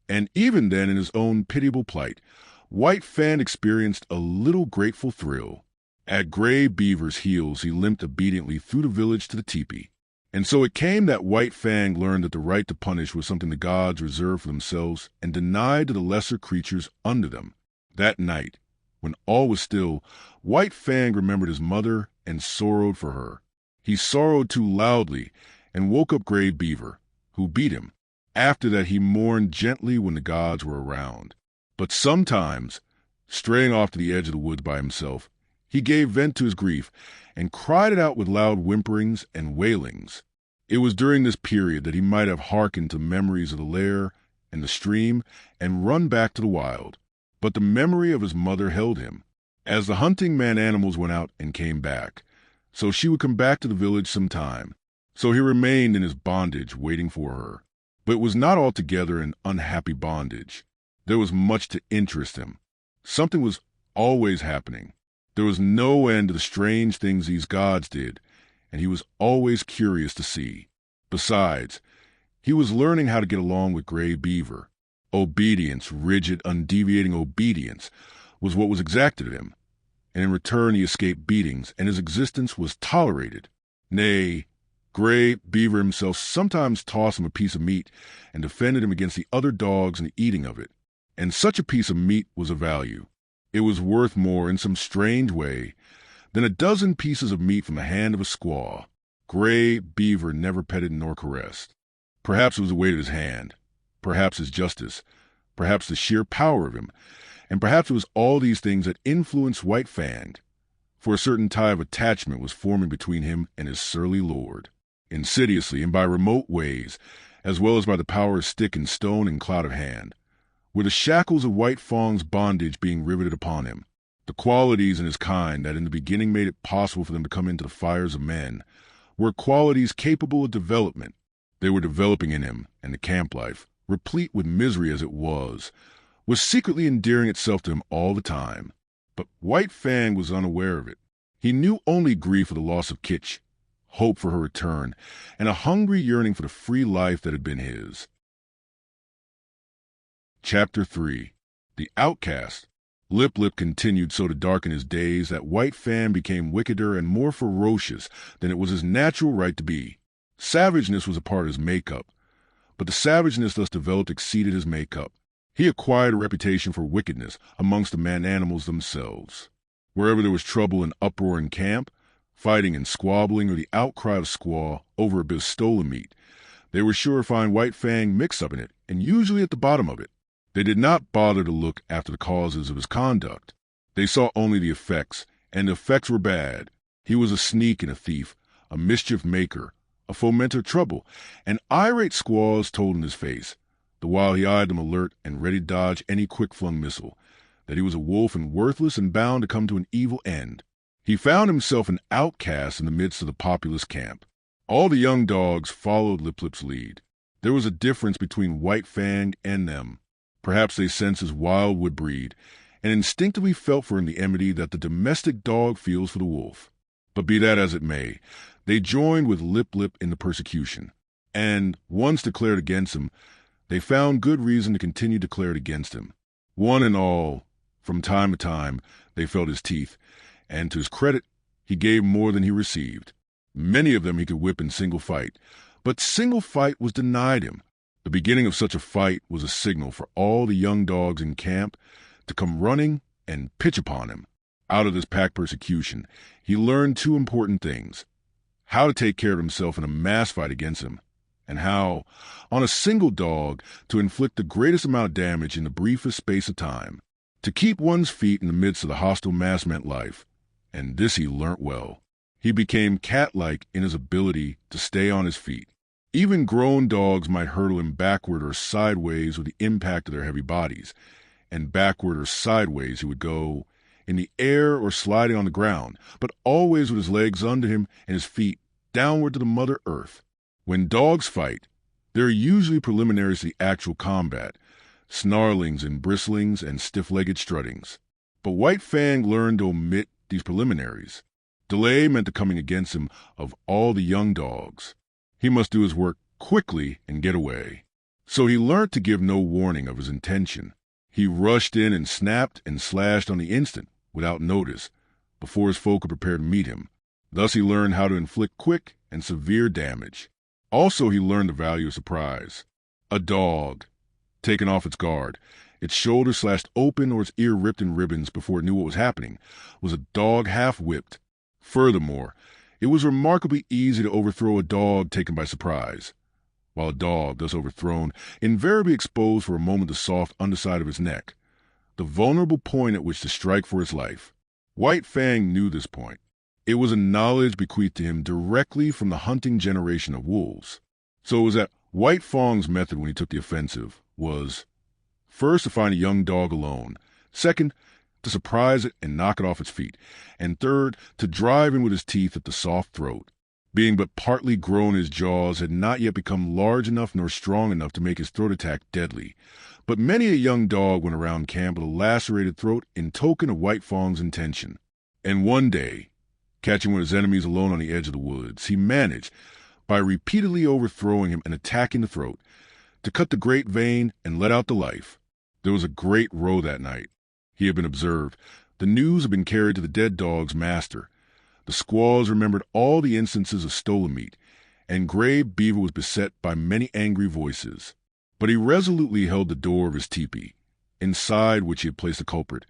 And even then, in his own pitiable plight, White Fang experienced a little grateful thrill. At Gray Beaver's heels he limped obediently through the village to the teepee. And so it came that White Fang learned that the right to punish was something the gods reserved for themselves and denied to the lesser creatures under them. That night, when all was still, White Fang remembered his mother and sorrowed for her. He sorrowed too loudly and woke up Gray Beaver, who beat him. After that he mourned gently when the gods were around. But sometimes, straying off to the edge of the woods by himself, he gave vent to his grief and cried it out with loud whimperings and wailings. It was during this period that he might have hearkened to memories of the lair and the stream and run back to the wild. But the memory of his mother held him. As the hunting man-animals went out and came back, so she would come back to the village sometime. So he remained in his bondage waiting for her. But it was not altogether an unhappy bondage. There was much to interest him. Something was always happening. There was no end to the strange things these gods did, and he was always curious to see. Besides, he was learning how to get along with Gray Beaver. Obedience, rigid, undeviating obedience, was what was exacted of him, and in return he escaped beatings, and his existence was tolerated. Nay, Gray Beaver himself sometimes tossed him a piece of meat and defended him against the other dogs in the eating of it. And such a piece of meat was of value. It was worth more in some strange way than a dozen pieces of meat from the hand of a squaw. Gray Beaver never petted nor caressed. Perhaps it was the weight of his hand, perhaps his justice, perhaps the sheer power of him, and perhaps it was all these things that influenced White Fang, for a certain tie of attachment was forming between him and his surly lord. Insidiously and by remote ways, as well as by the power of stick and stone and cloud of hand, were the shackles of White Fang's bondage being riveted upon him. The qualities in his kind that in the beginning made it possible for them to come into the fires of men were qualities capable of development. They were developing in him, and the camp life, replete with misery as it was secretly endearing itself to him all the time. But White Fang was unaware of it. He knew only grief for the loss of Kitch, hope for her return, and a hungry yearning for the free life that had been his. Chapter 3. The Outcast. Lip Lip continued so to darken his days that White Fang became wickeder and more ferocious than it was his natural right to be. Savageness was a part of his makeup, but the savageness thus developed exceeded his makeup. He acquired a reputation for wickedness amongst the man-animals themselves. Wherever there was trouble and uproar in camp, fighting and squabbling, or the outcry of squaw over a bit of stolen meat, they were sure to find White Fang mixed up in it, and usually at the bottom of it. They did not bother to look after the causes of his conduct. They saw only the effects, and the effects were bad. He was a sneak and a thief, a mischief maker, a fomenter of trouble, and irate squaws told in his face, the while he eyed them alert and ready to dodge any quick-flung missile, that he was a wolf and worthless and bound to come to an evil end. He found himself an outcast in the midst of the populous camp. All the young dogs followed Lip Lip's lead. There was a difference between White Fang and them. Perhaps they sensed his wildwood breed, and instinctively felt for him the enmity that the domestic dog feels for the wolf. But be that as it may, they joined with Lip Lip in the persecution, and, once declared against him, they found good reason to continue to declare it against him. One and all, from time to time, they felt his teeth, and to his credit, he gave more than he received. Many of them he could whip in single fight, but single fight was denied him. The beginning of such a fight was a signal for all the young dogs in camp to come running and pitch upon him. Out of this pack persecution, he learned two important things: how to take care of himself in a mass fight against him, and how, on a single dog, to inflict the greatest amount of damage in the briefest space of time. To keep one's feet in the midst of the hostile mass meant life, and this he learnt well. He became cat-like in his ability to stay on his feet. Even grown dogs might hurtle him backward or sideways with the impact of their heavy bodies, and backward or sideways he would go, in the air or sliding on the ground, but always with his legs under him and his feet downward to the Mother Earth. When dogs fight, there are usually preliminaries to the actual combat, snarlings and bristlings and stiff-legged struttings. But White Fang learned to omit these preliminaries. Delay meant the coming against him of all the young dogs. He must do his work quickly and get away. So he learnt to give no warning of his intention. He rushed in and snapped and slashed on the instant, without notice, before his foe could prepare to meet him. Thus he learned how to inflict quick and severe damage. Also he learned the value of surprise. A dog, taken off its guard, its shoulder slashed open or its ear ripped in ribbons before it knew what was happening, was a dog half-whipped. Furthermore, it was remarkably easy to overthrow a dog taken by surprise, while a dog, thus overthrown, invariably exposed for a moment the soft underside of his neck, the vulnerable point at which to strike for his life. White Fang knew this point. It was a knowledge bequeathed to him directly from the hunting generation of wolves. So it was that White Fang's method when he took the offensive was, first, to find a young dog alone, second, to surprise it and knock it off its feet, and third, to drive in with his teeth at the soft throat. Being but partly grown, his jaws had not yet become large enough nor strong enough to make his throat attack deadly, but many a young dog went around camp with a lacerated throat in token of White Fang's intention. And one day, catching one of his enemies alone on the edge of the woods, he managed, by repeatedly overthrowing him and attacking the throat, to cut the great vein and let out the life. There was a great row that night. He had been observed. The news had been carried to the dead dog's master. The squaws remembered all the instances of stolen meat, and Grave Beaver was beset by many angry voices. But he resolutely held the door of his tepee, inside which he had placed the culprit,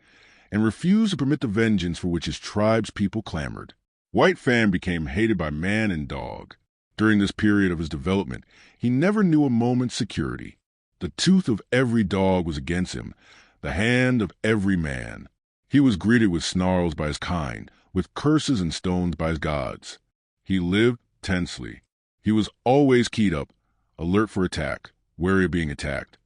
and refused to permit the vengeance for which his tribe's people clamored. White Fang became hated by man and dog. During this period of his development, he never knew a moment's security. The tooth of every dog was against him, the hand of every man. He was greeted with snarls by his kind, with curses and stones by his gods. He lived tensely. He was always keyed up, alert for attack, wary of being attacked,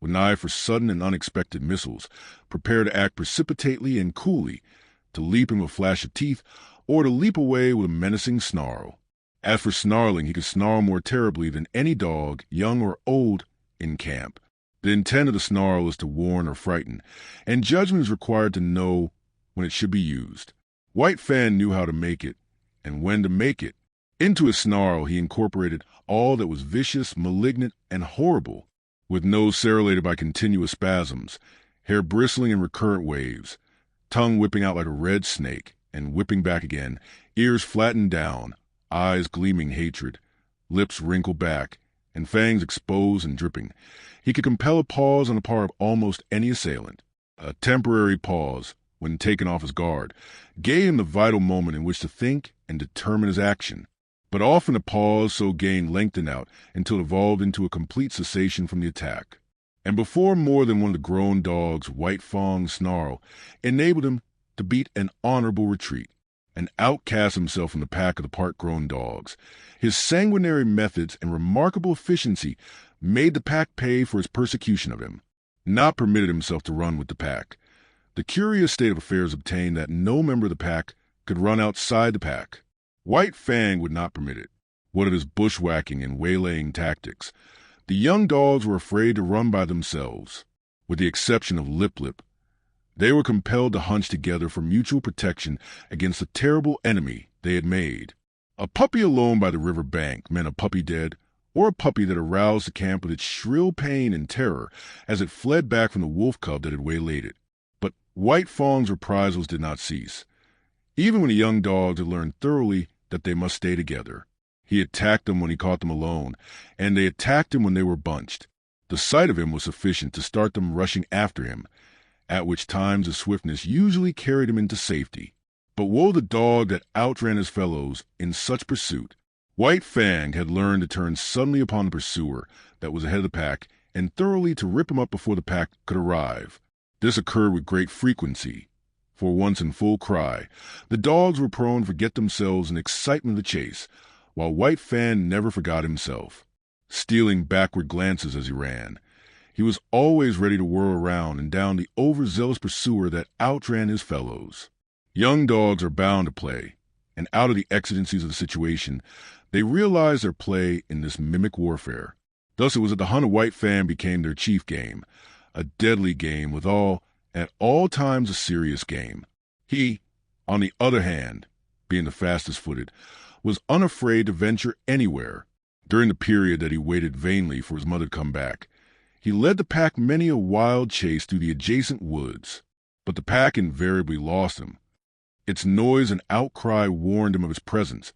with an eye for sudden and unexpected missiles, prepared to act precipitately and coolly, to leap in with a flash of teeth, or to leap away with a menacing snarl. As for snarling, he could snarl more terribly than any dog, young or old, in camp. The intent of the snarl is to warn or frighten, and judgment is required to know when it should be used. White Fang knew how to make it, and when to make it. Into his snarl he incorporated all that was vicious, malignant, and horrible, with nose serrated by continuous spasms, hair bristling in recurrent waves, tongue whipping out like a red snake and whipping back again, ears flattened down, eyes gleaming hatred, lips wrinkled back, and fangs exposed and dripping. He could compel a pause on the part of almost any assailant. A temporary pause, when taken off his guard, gave him the vital moment in which to think and determine his action. But often a pause so gained lengthened out until it evolved into a complete cessation from the attack. And before more than one of the grown dogs' White Fang's snarl enabled him to beat an honorable retreat, and outcast himself from the pack of the part-grown dogs. His sanguinary methods and remarkable efficiency made the pack pay for its persecution of him, not permitted himself to run with the pack. The curious state of affairs obtained that no member of the pack could run outside the pack. White Fang would not permit it. What of his bushwhacking and waylaying tactics? The young dogs were afraid to run by themselves. With the exception of Lip Lip, they were compelled to hunch together for mutual protection against the terrible enemy they had made. A puppy alone by the river bank meant a puppy dead, or a puppy that aroused the camp with its shrill pain and terror as it fled back from the wolf cub that had waylaid it. But White Fang's reprisals did not cease. Even when the young dogs had learned thoroughly that they must stay together, he attacked them when he caught them alone, and they attacked him when they were bunched. The sight of him was sufficient to start them rushing after him, at which times his swiftness usually carried him into safety. But woe the dog that outran his fellows in such pursuit. White Fang had learned to turn suddenly upon the pursuer that was ahead of the pack and thoroughly to rip him up before the pack could arrive. This occurred with great frequency, for once in full cry, the dogs were prone to forget themselves in the excitement of the chase, while White Fang never forgot himself, stealing backward glances as he ran. He was always ready to whirl around and down the overzealous pursuer that outran his fellows. Young dogs are bound to play, and out of the exigencies of the situation, they realized their play in this mimic warfare. Thus it was that the hunt of White Fang became their chief game, a deadly game withal, at all times a serious game. He, on the other hand, being the fastest-footed, was unafraid to venture anywhere. During the period that he waited vainly for his mother to come back, he led the pack many a wild chase through the adjacent woods, but the pack invariably lost him. Its noise and outcry warned him of his presence,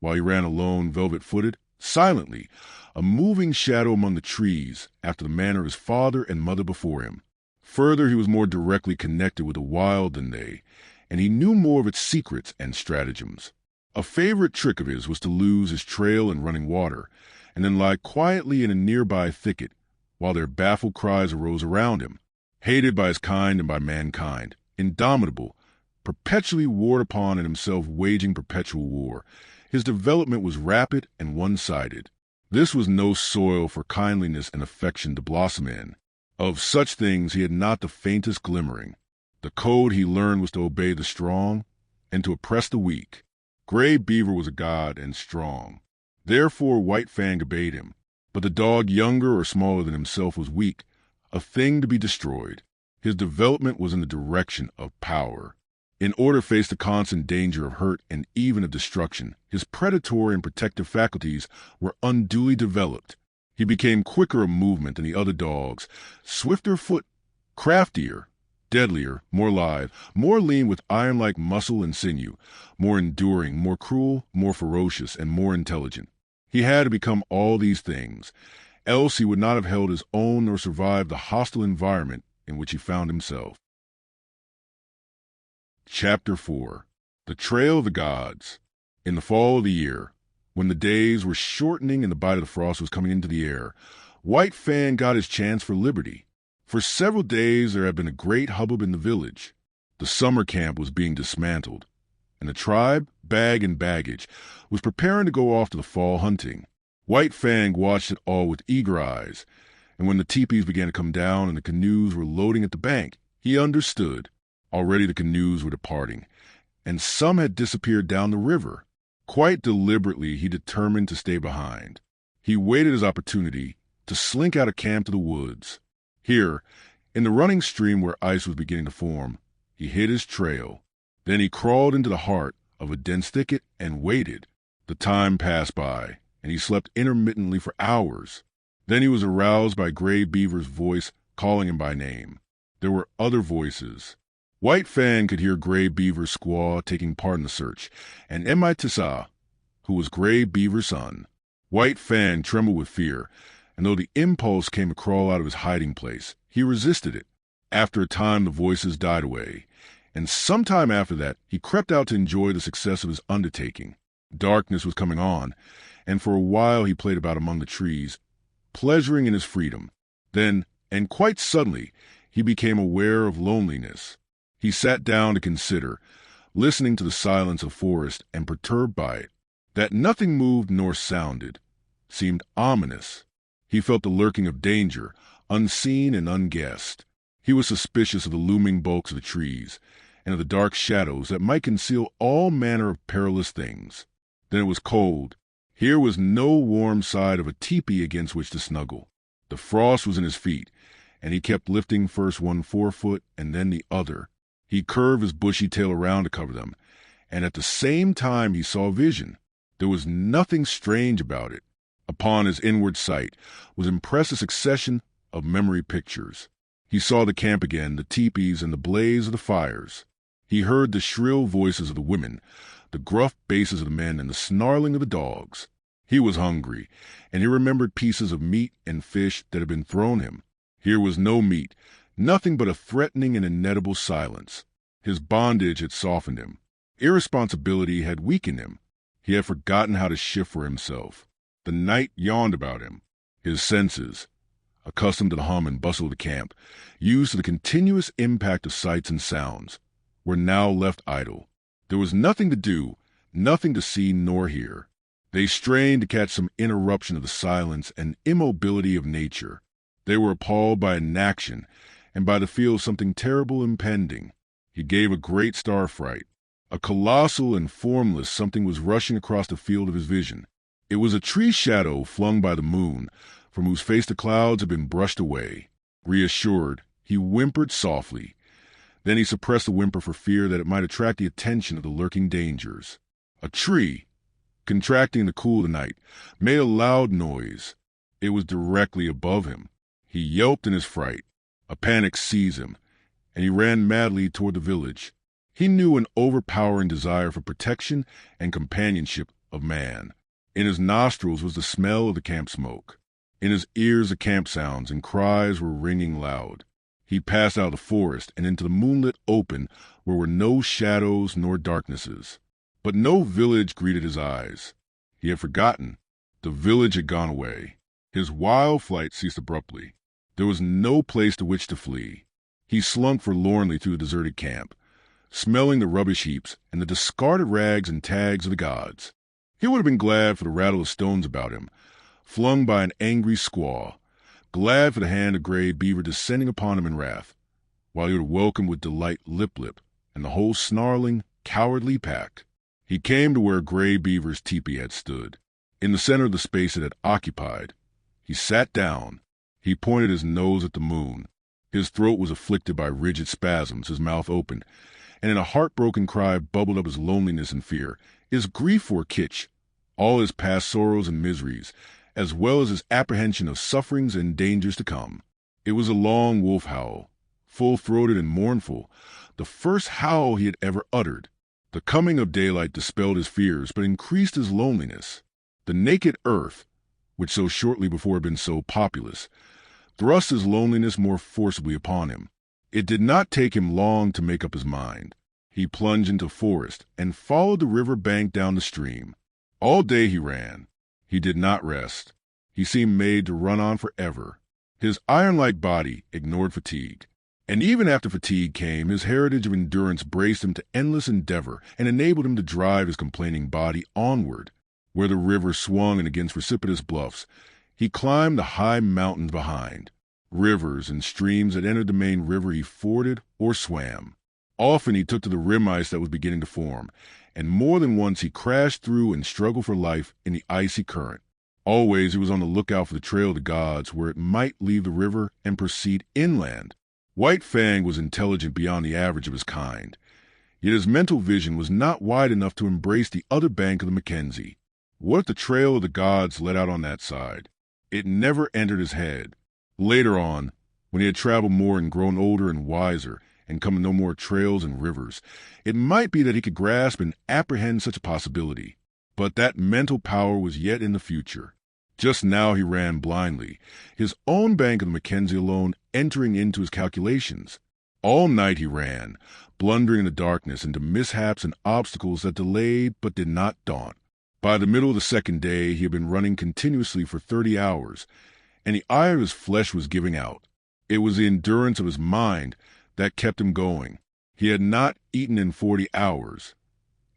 while he ran alone, velvet-footed, silently, a moving shadow among the trees, after the manner of his father and mother before him. Further, he was more directly connected with the wild than they, and he knew more of its secrets and stratagems. A favorite trick of his was to lose his trail in running water, and then lie quietly in a nearby thicket, while their baffled cries arose around him. Hated by his kind and by mankind, indomitable, perpetually warred upon and himself waging perpetual war, his development was rapid and one-sided. This was no soil for kindliness and affection to blossom in. Of such things he had not the faintest glimmering. The code he learned was to obey the strong and to oppress the weak. Gray Beaver was a god and strong. Therefore White Fang obeyed him. But the dog younger or smaller than himself was weak, a thing to be destroyed. His development was in the direction of power. In order to face the constant danger of hurt and even of destruction, his predatory and protective faculties were unduly developed. He became quicker of movement than the other dogs, swifter of foot, craftier, deadlier, more lithe, more lean with iron-like muscle and sinew, more enduring, more cruel, more ferocious, and more intelligent. He had to become all these things, else he would not have held his own nor survived the hostile environment in which he found himself. Chapter 4. The Trail of the Gods. In the fall of the year, when the days were shortening and the bite of the frost was coming into the air, White Fang got his chance for liberty. For several days there had been a great hubbub in the village. The summer camp was being dismantled, and the tribe, bag and baggage, was preparing to go off to the fall hunting. White Fang watched it all with eager eyes, and when the teepees began to come down and the canoes were loading at the bank, he understood. Already the canoes were departing, and some had disappeared down the river. Quite deliberately he determined to stay behind. He waited his opportunity to slink out of camp to the woods. Here, in the running stream where ice was beginning to form, he hid his trail. Then he crawled into the heart of a dense thicket and waited. The time passed by, and he slept intermittently for hours. Then he was aroused by Gray Beaver's voice calling him by name. There were other voices, White Fang could hear Gray Beaver's squaw taking part in the search, and Tisa, who was Gray Beaver's son. White Fang trembled with fear, and though the impulse came to crawl out of his hiding place, he resisted it. After a time, the voices died away, and sometime after that, he crept out to enjoy the success of his undertaking. Darkness was coming on, and for a while he played about among the trees, pleasuring in his freedom. Then, and quite suddenly, he became aware of loneliness. He sat down to consider, listening to the silence of forest and perturbed by it. That nothing moved nor sounded seemed ominous. He felt the lurking of danger, unseen and unguessed. He was suspicious of the looming bulks of the trees, and of the dark shadows that might conceal all manner of perilous things. Then it was cold. Here was no warm side of a teepee against which to snuggle. The frost was in his feet, and he kept lifting first one forefoot and then the other. He curved his bushy tail around to cover them, and at the same time he saw vision. There was nothing strange about it. Upon his inward sight was impressed a succession of memory pictures. He saw the camp again, the teepees and the blaze of the fires. He heard the shrill voices of the women, the gruff basses of the men, and the snarling of the dogs. He was hungry, and he remembered pieces of meat and fish that had been thrown him. Here was no meat, nothing but a threatening and inedible silence. His bondage had softened him. Irresponsibility had weakened him. He had forgotten how to shift for himself. The night yawned about him. His senses, accustomed to the hum and bustle of the camp, used to the continuous impact of sights and sounds, were now left idle. There was nothing to do, nothing to see nor hear. They strained to catch some interruption of the silence and immobility of nature. They were appalled by inaction and by the feel of something terrible impending. He gave a great star fright. A colossal and formless something was rushing across the field of his vision. It was a tree shadow flung by the moon, from whose face the clouds had been brushed away. Reassured, he whimpered softly. Then he suppressed the whimper for fear that it might attract the attention of the lurking dangers. A tree, contracting in the cool of the night, made a loud noise. It was directly above him. He yelped in his fright. A panic seized him, and he ran madly toward the village. He knew an overpowering desire for protection and companionship of man. In his nostrils was the smell of the camp smoke. In his ears the camp sounds and cries were ringing loud. He passed out of the forest and into the moonlit open where were no shadows nor darknesses. But no village greeted his eyes. He had forgotten. The village had gone away. His wild flight ceased abruptly. There was no place to which to flee. He slunk forlornly through the deserted camp, smelling the rubbish heaps and the discarded rags and tags of the gods. He would have been glad for the rattle of stones about him, flung by an angry squaw, glad for the hand of Gray Beaver descending upon him in wrath, while he would welcome with delight Lip-Lip and the whole snarling, cowardly pack. He came to where Gray Beaver's teepee had stood, in the center of the space it had occupied. He sat down. He pointed his nose at the moon. His throat was afflicted by rigid spasms, his mouth opened, and in a heartbroken cry bubbled up his loneliness and fear, his grief for Kitch, all his past sorrows and miseries, as well as his apprehension of sufferings and dangers to come. It was a long wolf howl, full-throated and mournful, the first howl he had ever uttered. The coming of daylight dispelled his fears, but increased his loneliness. The naked earth, which so shortly before had been so populous, thrust his loneliness more forcibly upon him. It did not take him long to make up his mind. He plunged into forest and followed the river bank down the stream. All day he ran. He did not rest. He seemed made to run on forever. His iron-like body ignored fatigue. And even after fatigue came, his heritage of endurance braced him to endless endeavor and enabled him to drive his complaining body onward. Where the river swung in against precipitous bluffs, he climbed the high mountains behind. Rivers and streams that entered the main river he forded or swam. Often he took to the rim ice that was beginning to form, and more than once he crashed through and struggled for life in the icy current. Always he was on the lookout for the trail of the gods where it might leave the river and proceed inland. White Fang was intelligent beyond the average of his kind, yet his mental vision was not wide enough to embrace the other bank of the Mackenzie. What if the trail of the gods led out on that side? It never entered his head. Later on, when he had traveled more and grown older and wiser, and come no more trails and rivers. It might be that he could grasp and apprehend such a possibility, but that mental power was yet in the future. Just now he ran blindly, his own bank of the Mackenzie alone entering into his calculations. All night he ran, blundering in the darkness into mishaps and obstacles that delayed but did not daunt. By the middle of the second day he had been running continuously for 30 hours, and the ire of his flesh was giving out. It was the endurance of his mind that kept him going. He had not eaten in 40 hours,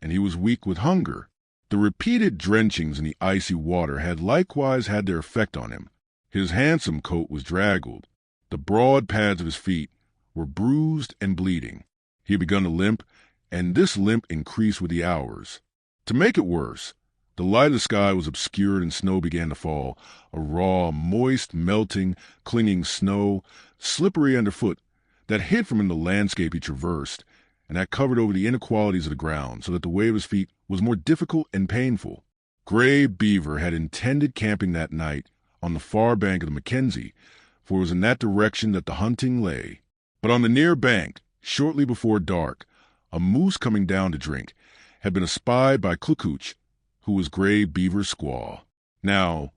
and he was weak with hunger. The repeated drenchings in the icy water had likewise had their effect on him. His handsome coat was draggled. The broad pads of his feet were bruised and bleeding. He had begun to limp, and this limp increased with the hours. To make it worse, the light of the sky was obscured and snow began to fall, a raw, moist, melting, clinging snow, slippery underfoot, that hid from him the landscape he traversed, and that covered over the inequalities of the ground, so that the way of his feet was more difficult and painful. Gray Beaver had intended camping that night on the far bank of the Mackenzie, for it was in that direction that the hunting lay. But on the near bank, shortly before dark, a moose coming down to drink had been espied by Clucooch, who was Gray Beaver's squaw. Now,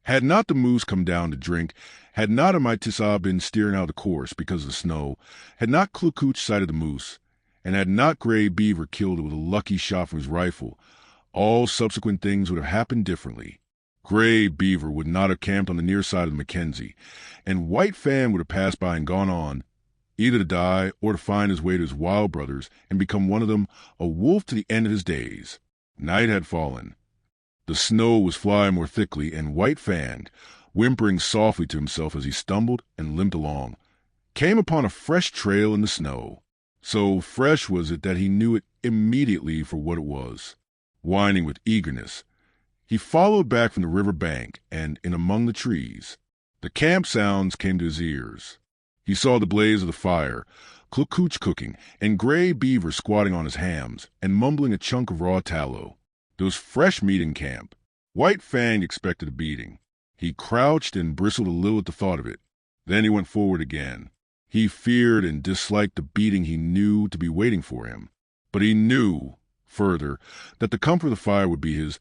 had not the moose come down to drink, had not Amitisa been steering out of the course because of the snow, had not Clucooch sighted the moose, and had not Gray Beaver killed it with a lucky shot from his rifle, all subsequent things would have happened differently. Gray Beaver would not have camped on the near side of the Mackenzie, and White Fang would have passed by and gone on, either to die or to find his way to his wild brothers and become one of them, a wolf to the end of his days. Night had fallen. The snow was flying more thickly, and White Fang, whimpering softly to himself as he stumbled and limped along, came upon a fresh trail in the snow. So fresh was it that he knew it immediately for what it was. Whining with eagerness, he followed back from the river bank and in among the trees. The camp sounds came to his ears. He saw the blaze of the fire, Clucooch cooking, and Gray Beaver squatting on his hams and mumbling a chunk of raw tallow. There was fresh meat in camp. White Fang expected a beating. He crouched and bristled a little at the thought of it. Then he went forward again. He feared and disliked the beating he knew to be waiting for him. But he knew, further, that the comfort of the fire would be his,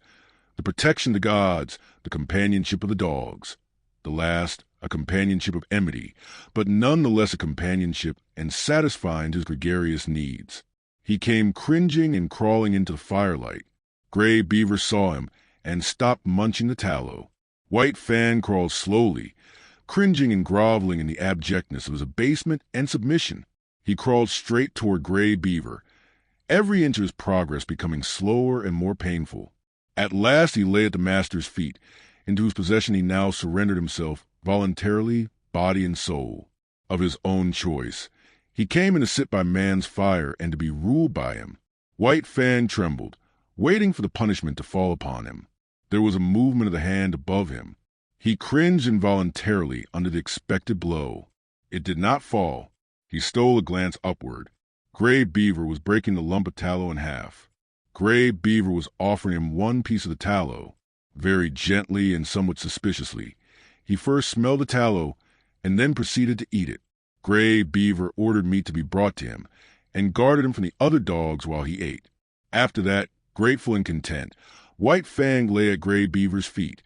the protection of the gods, the companionship of the dogs. The last, a companionship of enmity, but none the less a companionship and satisfying to his gregarious needs. He came cringing and crawling into the firelight. Gray Beaver saw him and stopped munching the tallow. White Fang crawled slowly, cringing and groveling in the abjectness of his abasement and submission. He crawled straight toward Gray Beaver, every inch of his progress becoming slower and more painful. At last he lay at the master's feet, into whose possession he now surrendered himself voluntarily, body and soul, of his own choice. He came in to sit by man's fire and to be ruled by him. White Fang trembled, waiting for the punishment to fall upon him. There was a movement of the hand above him. He cringed involuntarily under the expected blow. It did not fall. He stole a glance upward. Gray Beaver was breaking the lump of tallow in half. Gray Beaver was offering him one piece of the tallow. Very gently and somewhat suspiciously, he first smelled the tallow and then proceeded to eat it. Gray Beaver ordered meat to be brought to him and guarded him from the other dogs while he ate. After that, grateful and content, White Fang lay at Gray Beaver's feet,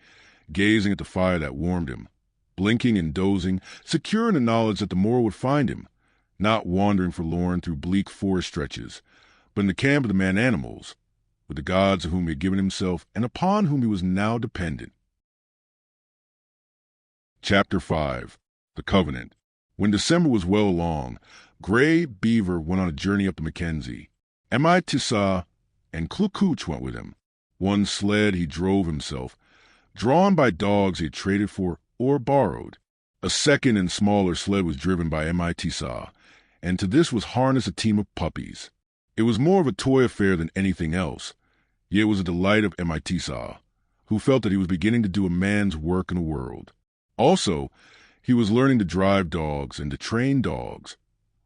gazing at the fire that warmed him, blinking and dozing, secure in the knowledge that the morrow would find him, not wandering forlorn through bleak forest stretches, but in the camp of the man-animals, with the gods to whom he had given himself and upon whom he was now dependent. Chapter 5. The Covenant. When December was well along, Gray Beaver went on a journey up the Mackenzie. Amitisa and Clucooch went with him. One sled he drove himself, drawn by dogs he had traded for or borrowed. A second and smaller sled was driven by Amitisa, and to this was harnessed a team of puppies. It was more of a toy affair than anything else, yet it was a delight of Amitisa, who felt that he was beginning to do a man's work in the world. Also, he was learning to drive dogs and to train dogs,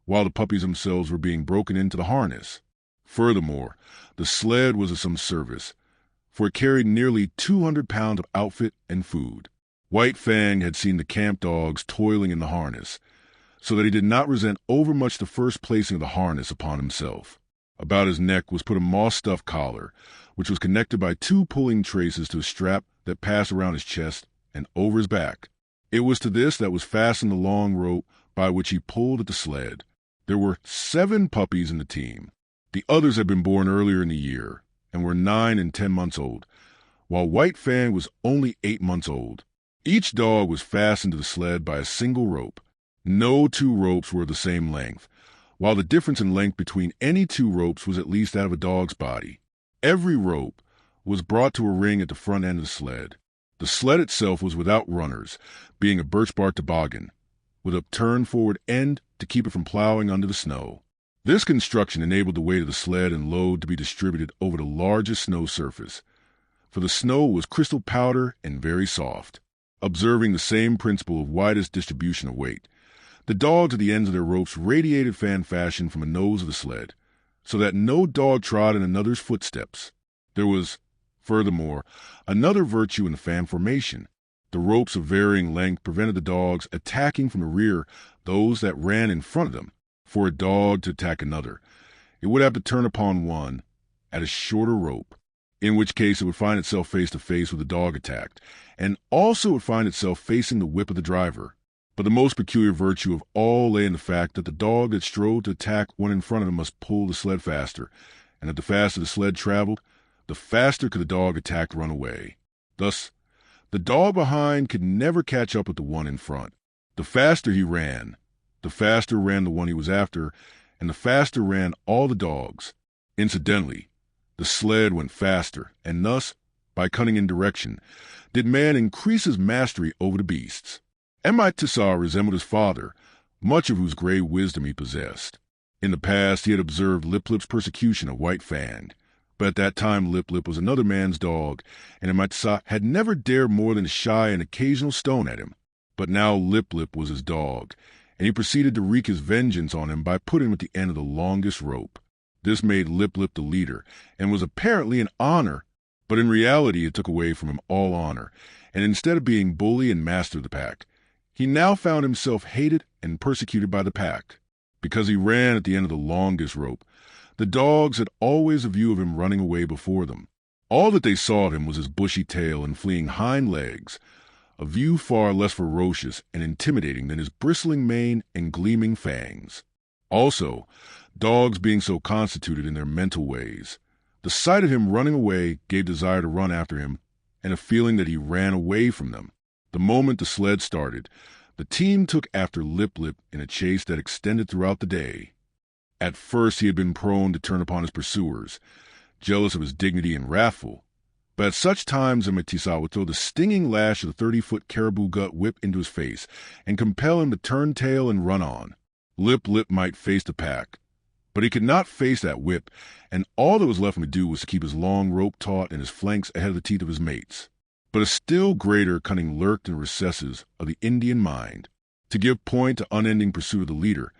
while the puppies themselves were being broken into the harness. Furthermore, the sled was of some service, for it carried nearly 200 pounds of outfit and food. White Fang had seen the camp dogs toiling in the harness. so that he did not resent overmuch the first placing of the harness upon himself. About his neck was put a moss-stuffed collar, which was connected by 2 pulling traces to a strap that passed around his chest and over his back. It was to this that was fastened the long rope by which he pulled at the sled. There were 7 puppies in the team. The others had been born earlier in the year and were 9 and 10 months old, while White Fang was only 8 months old. Each dog was fastened to the sled by a single rope. No 2 ropes were the same length, while the difference in length between any 2 ropes was at least that of a dog's body. Every rope was brought to a ring at the front end of the sled. The sled itself was without runners, being a birch bark toboggan, with a turned forward end to keep it from plowing under the snow. This construction enabled the weight of the sled and load to be distributed over the largest snow surface, for the snow was crystal powder and very soft. Observing the same principle of widest distribution of weight, the dogs at the ends of their ropes radiated fan fashion from the nose of the sled, so that no dog trod in another's footsteps. There was, furthermore, another virtue in the fan formation. The ropes of varying length prevented the dogs attacking from the rear those that ran in front of them. For a dog to attack another, it would have to turn upon one at a shorter rope, in which case it would find itself face to face with the dog attacked, and also would find itself facing the whip of the driver. But the most peculiar virtue of all lay in the fact that the dog that strove to attack one in front of him must pull the sled faster, and that the faster the sled traveled, the faster could the dog attacked run away. Thus, the dog behind could never catch up with the one in front. The faster he ran, the faster ran the one he was after, and the faster ran all the dogs. Incidentally, the sled went faster, and thus, by cutting in direction, did man increase his mastery over the beasts. Tissar resembled his father, much of whose grey wisdom he possessed. In the past he had observed Lip Lip's persecution of White Fang, but at that time Lip Lip was another man's dog, and Tissar had never dared more than to shy an occasional stone at him. But now Lip Lip was his dog, and he proceeded to wreak his vengeance on him by putting him at the end of the longest rope. This made Lip Lip the leader, and was apparently an honor, but in reality it took away from him all honor, and instead of being bully and master of the pack, he now found himself hated and persecuted by the pack. Because he ran at the end of the longest rope, the dogs had always a view of him running away before them. All that they saw of him was his bushy tail and fleeing hind legs, a view far less ferocious and intimidating than his bristling mane and gleaming fangs. Also, dogs being so constituted in their mental ways, the sight of him running away gave desire to run after him and a feeling that he ran away from them. The moment the sled started, the team took after Lip Lip in a chase that extended throughout the day. At first he had been prone to turn upon his pursuers, jealous of his dignity and wrathful, but at such times Tissar would throw the stinging lash of the 30-foot caribou gut whip into his face and compel him to turn tail and run on. Lip Lip might face the pack, but he could not face that whip, and all that was left him to do was to keep his long rope taut and his flanks ahead of the teeth of his mates. But a still greater cunning lurked in the recesses of the Indian mind. To give point to unending pursuit of the leader,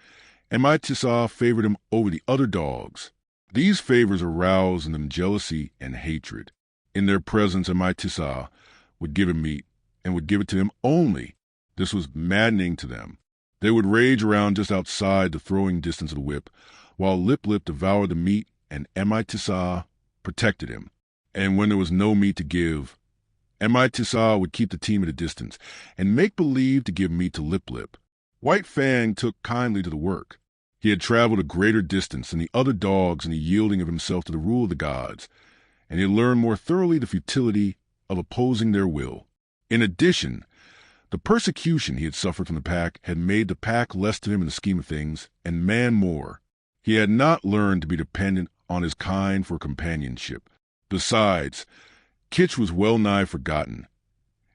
Tissar favored him over the other dogs. These favors aroused in them jealousy and hatred. In their presence, Tissar would give him meat, and would give it to him only. This was maddening to them. They would rage around just outside the throwing distance of the whip, while Lip Lip devoured the meat, and Tissar protected him. And when there was no meat to give, Tissar would keep the team at a distance, and make believe to give meat to Lip Lip. White Fang took kindly to the work. He had traveled a greater distance than the other dogs in the yielding of himself to the rule of the gods, and he had learned more thoroughly the futility of opposing their will. In addition, the persecution he had suffered from the pack had made the pack less to him in the scheme of things, and man more. He had not learned to be dependent on his kind for companionship. Besides, Kitch was well nigh forgotten,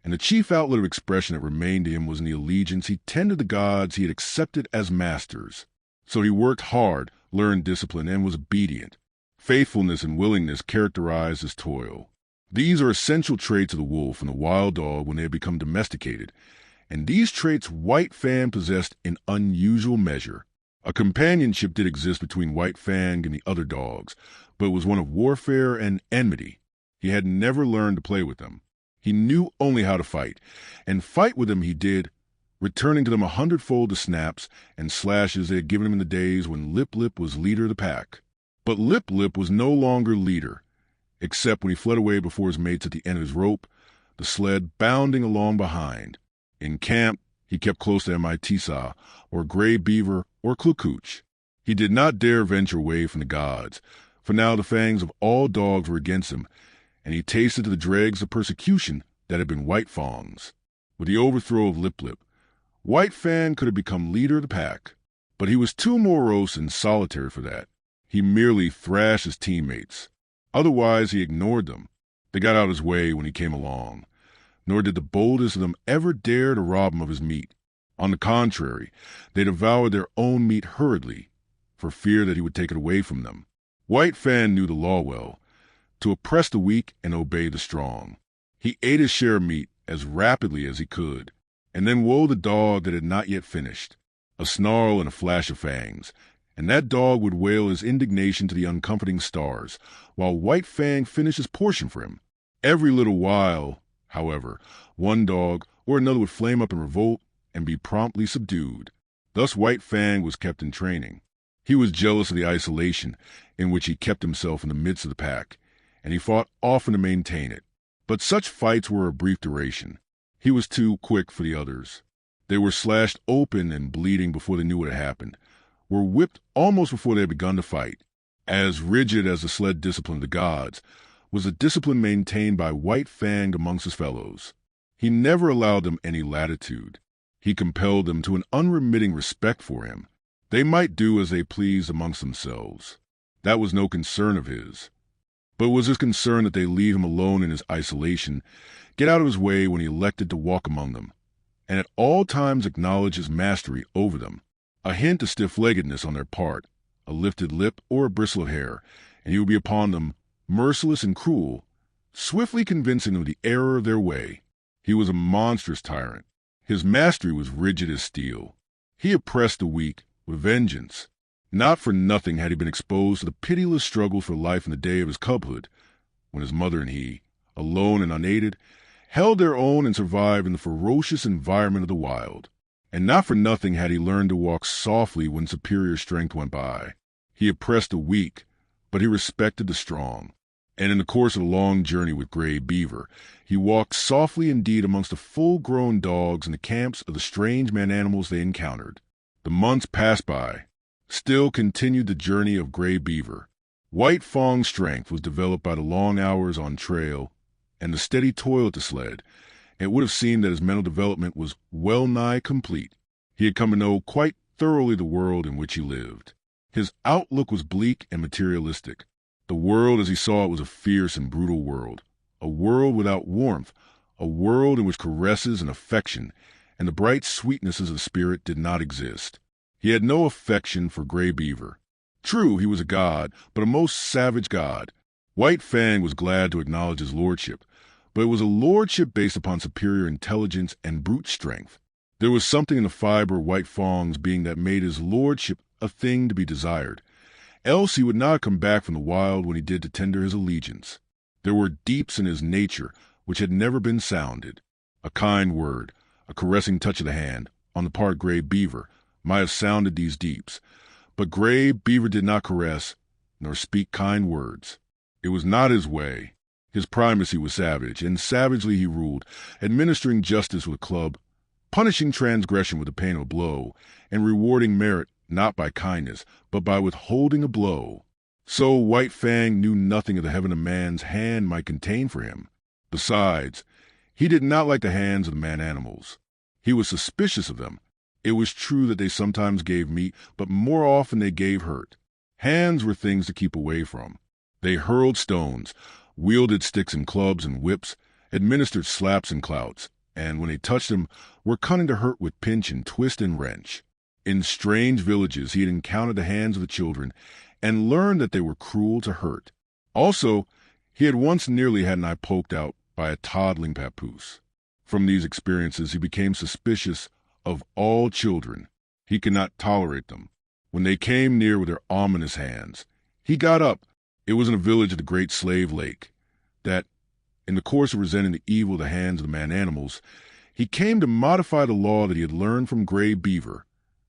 and the chief outlet of expression that remained to him was in the allegiance he tendered the gods he had accepted as masters. So he worked hard, learned discipline, and was obedient. Faithfulness and willingness characterized his toil. These are essential traits of the wolf and the wild dog when they have become domesticated, and these traits White Fang possessed in unusual measure. A companionship did exist between White Fang and the other dogs, but it was one of warfare and enmity. He had never learned to play with them. He knew only how to fight, and fight with them he did, returning to them 100-fold the snaps and slashes they had given him in the days when Lip Lip was leader of the pack. But Lip Lip was no longer leader, except when he fled away before his mates at the end of his rope, the sled bounding along behind. In camp, he kept close to Mitisa, or Gray Beaver, or Klukooch. He did not dare venture away from the gods, for now the fangs of all dogs were against him, and he tasted to the dregs the persecution that had been White Fang's. With the overthrow of Lip Lip, White Fang could have become leader of the pack, but he was too morose and solitary for that. He merely thrashed his teammates. Otherwise, he ignored them. They got out of his way when he came along, nor did the boldest of them ever dare to rob him of his meat. On the contrary, they devoured their own meat hurriedly, for fear that he would take it away from them. White Fang knew the law well, to oppress the weak and obey the strong. He ate his share of meat as rapidly as he could, and then woe the dog that had not yet finished. A snarl and a flash of fangs, and that dog would wail his indignation to the uncomforting stars, while White Fang finished his portion for him. Every little while, however, one dog or another would flame up in revolt and be promptly subdued. Thus White Fang was kept in training. He was jealous of the isolation in which he kept himself in the midst of the pack, and he fought often to maintain it. But such fights were of brief duration. He was too quick for the others. They were slashed open and bleeding before they knew what had happened, were whipped almost before they had begun to fight. As rigid as the sled discipline of the gods was the discipline maintained by White Fang amongst his fellows. He never allowed them any latitude. He compelled them to an unremitting respect for him. They might do as they pleased amongst themselves. That was no concern of his. But it was his concern that they leave him alone in his isolation, get out of his way when he elected to walk among them, and at all times acknowledge his mastery over them. A hint of stiff-leggedness on their part, a lifted lip or a bristle of hair, and he would be upon them, merciless and cruel, swiftly convincing them of the error of their way. He was a monstrous tyrant. His mastery was rigid as steel. He oppressed the weak with vengeance. Not for nothing had he been exposed to the pitiless struggle for life in the day of his cubhood, when his mother and he, alone and unaided, held their own and survived in the ferocious environment of the wild. And not for nothing had he learned to walk softly when superior strength went by. He oppressed the weak, but he respected the strong. And in the course of the long journey with Gray Beaver, he walked softly indeed amongst the full-grown dogs in the camps of the strange man-animals they encountered. The months passed by. Still continued the journey of Gray Beaver. White Fang's strength was developed by the long hours on trail and the steady toil at the sled, and it would have seemed that his mental development was well-nigh complete. He had come to know quite thoroughly the world in which he lived. His outlook was bleak and materialistic. The world as he saw it was a fierce and brutal world, a world without warmth, a world in which caresses and affection and the bright sweetnesses of the spirit did not exist. He had no affection for Gray Beaver. True, he was a god, but a most savage god. White Fang was glad to acknowledge his lordship, but it was a lordship based upon superior intelligence and brute strength. There was something in the fiber of White Fang's being that made his lordship a thing to be desired. Else he would not come back from the wild when he did to tender his allegiance. There were deeps in his nature which had never been sounded. A kind word, a caressing touch of the hand, on the part of Gray Beaver, might have sounded these deeps, but Gray Beaver did not caress, nor speak kind words. It was not his way. His primacy was savage, and savagely he ruled, administering justice with a club, punishing transgression with the pain of a blow, and rewarding merit not by kindness, but by withholding a blow. So White Fang knew nothing of the heaven a man's hand might contain for him. Besides, he did not like the hands of the man-animals. He was suspicious of them. It was true that they sometimes gave meat, but more often they gave hurt. Hands were things to keep away from. They hurled stones, wielded sticks and clubs and whips, administered slaps and clouts, and when they touched him, were cunning to hurt with pinch and twist and wrench. In strange villages he had encountered the hands of the children, and learned that they were cruel to hurt. Also, he had once nearly had an eye poked out by a toddling papoose. From these experiences he became suspicious of all children. He could not tolerate them. When they came near with their ominous hands, he got up. It was in a village of the Great Slave Lake that, in the course of resenting the evil of the hands of the man-animals, He came to modify the law that he had learned from Gray Beaver,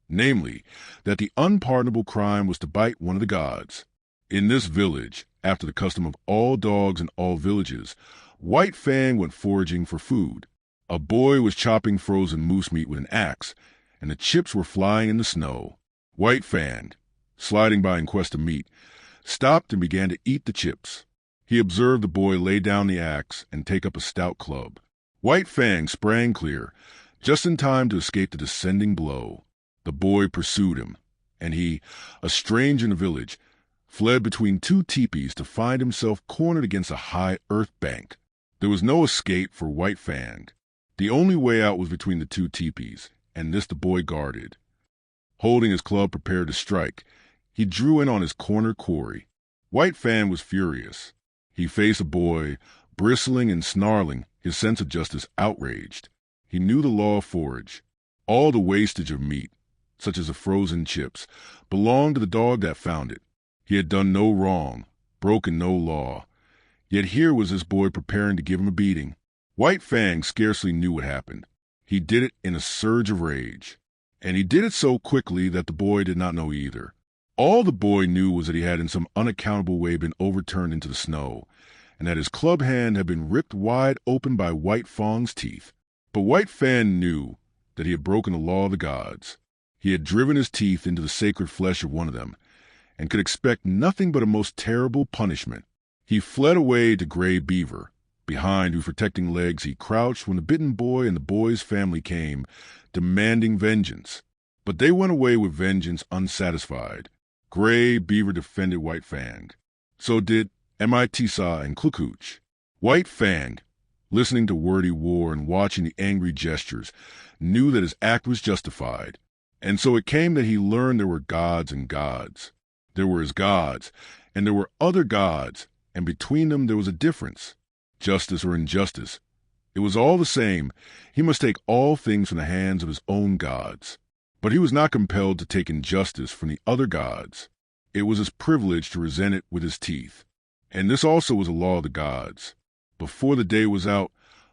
namely, that the unpardonable crime was to bite one of the gods. In this village, after the custom of all dogs in all villages, White Fang went foraging for food. A boy was chopping frozen moose meat with an axe, and the chips were flying in the snow. White Fang, sliding by in quest of meat, stopped and began to eat the chips. He observed the boy lay down the axe and take up a stout club. White Fang sprang clear, just in time to escape the descending blow. The boy pursued him, and he, a stranger in the village, fled between two teepees to find himself cornered against a high earth bank. There was no escape for White Fang. The only way out was between the two teepees, and this the boy guarded. Holding his club prepared to strike, he drew in on his cornered quarry. White Fang was furious. He faced a boy, bristling and snarling, his sense of justice outraged. He knew the law of forage. All the wastage of meat, such as the frozen chips, belonged to the dog that found it. He had done no wrong, broken no law. Yet here was this boy preparing to give him a beating. White Fang scarcely knew what happened. He did it in a surge of rage. And he did it so quickly that the boy did not know either. All the boy knew was that he had in some unaccountable way been overturned into the snow, and that his club hand had been ripped wide open by White Fang's teeth. But White Fang knew that he had broken the law of the gods. He had driven his teeth into the sacred flesh of one of them, and could expect nothing but a most terrible punishment. He fled away to Gray Beaver, behind whose protecting legs he crouched when the bitten boy and the boy's family came, demanding vengeance. But they went away with vengeance unsatisfied. Gray Beaver defended White Fang. So did Tisa and Klukuch. White Fang, listening to wordy war and watching the angry gestures, knew that his act was justified. And so it came that he learned there were gods and gods. There were his gods, and there were other gods, and between them there was a difference. Justice or injustice. It was all the same. He must take all things from the hands of his own gods. But he was not compelled to take injustice from the other gods. It was his privilege to resent it with his teeth. And this also was a law of the gods. Before the day was out,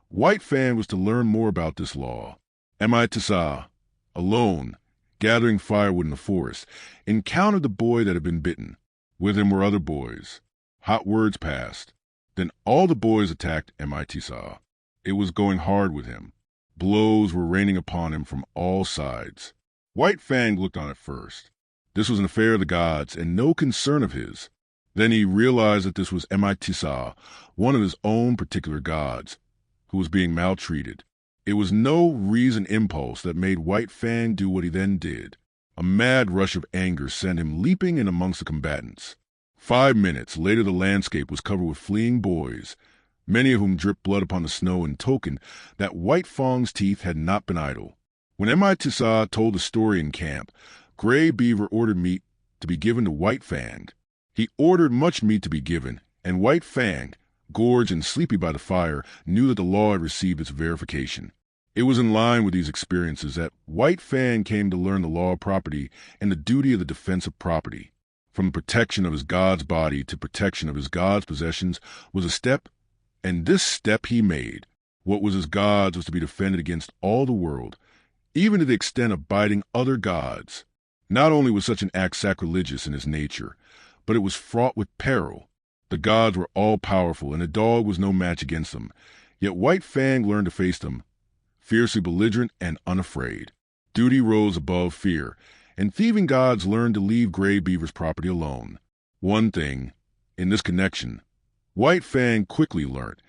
White Fang was to learn more about this law. Tisa, alone, gathering firewood in the forest, encountered the boy that had been bitten. With him were other boys. Hot words passed. Then all the boys attacked Tisa. It was going hard with him. Blows were raining upon him from all sides. White Fang looked on at first. This was an affair of the gods and no concern of his. Then he realized that this was Tisa, one of his own particular gods, who was being maltreated. It was no reasoned impulse that made White Fang do what he then did. A mad rush of anger sent him leaping in amongst the combatants. 5 minutes later the landscape was covered with fleeing boys, many of whom dripped blood upon the snow in token that White Fang's teeth had not been idle. When Tisa told the story in camp, Gray Beaver ordered meat to be given to White Fang. He ordered much meat to be given, and White Fang, gorged and sleepy by the fire, knew that the law had received its verification. It was in line with these experiences that White Fang came to learn the law of property and the duty of the defense of property. From the protection of his god's body to protection of his god's possessions was a step, and this step he made. What was his god's was to be defended against all the world, even to the extent of biting other gods. Not only was such an act sacrilegious in its nature, but it was fraught with peril. The gods were all-powerful, and a dog was no match against them. Yet White Fang learned to face them, fiercely belligerent and unafraid. Duty rose above fear, and thieving gods learned to leave Gray Beaver's property alone. One thing, in this connection, White Fang quickly learned,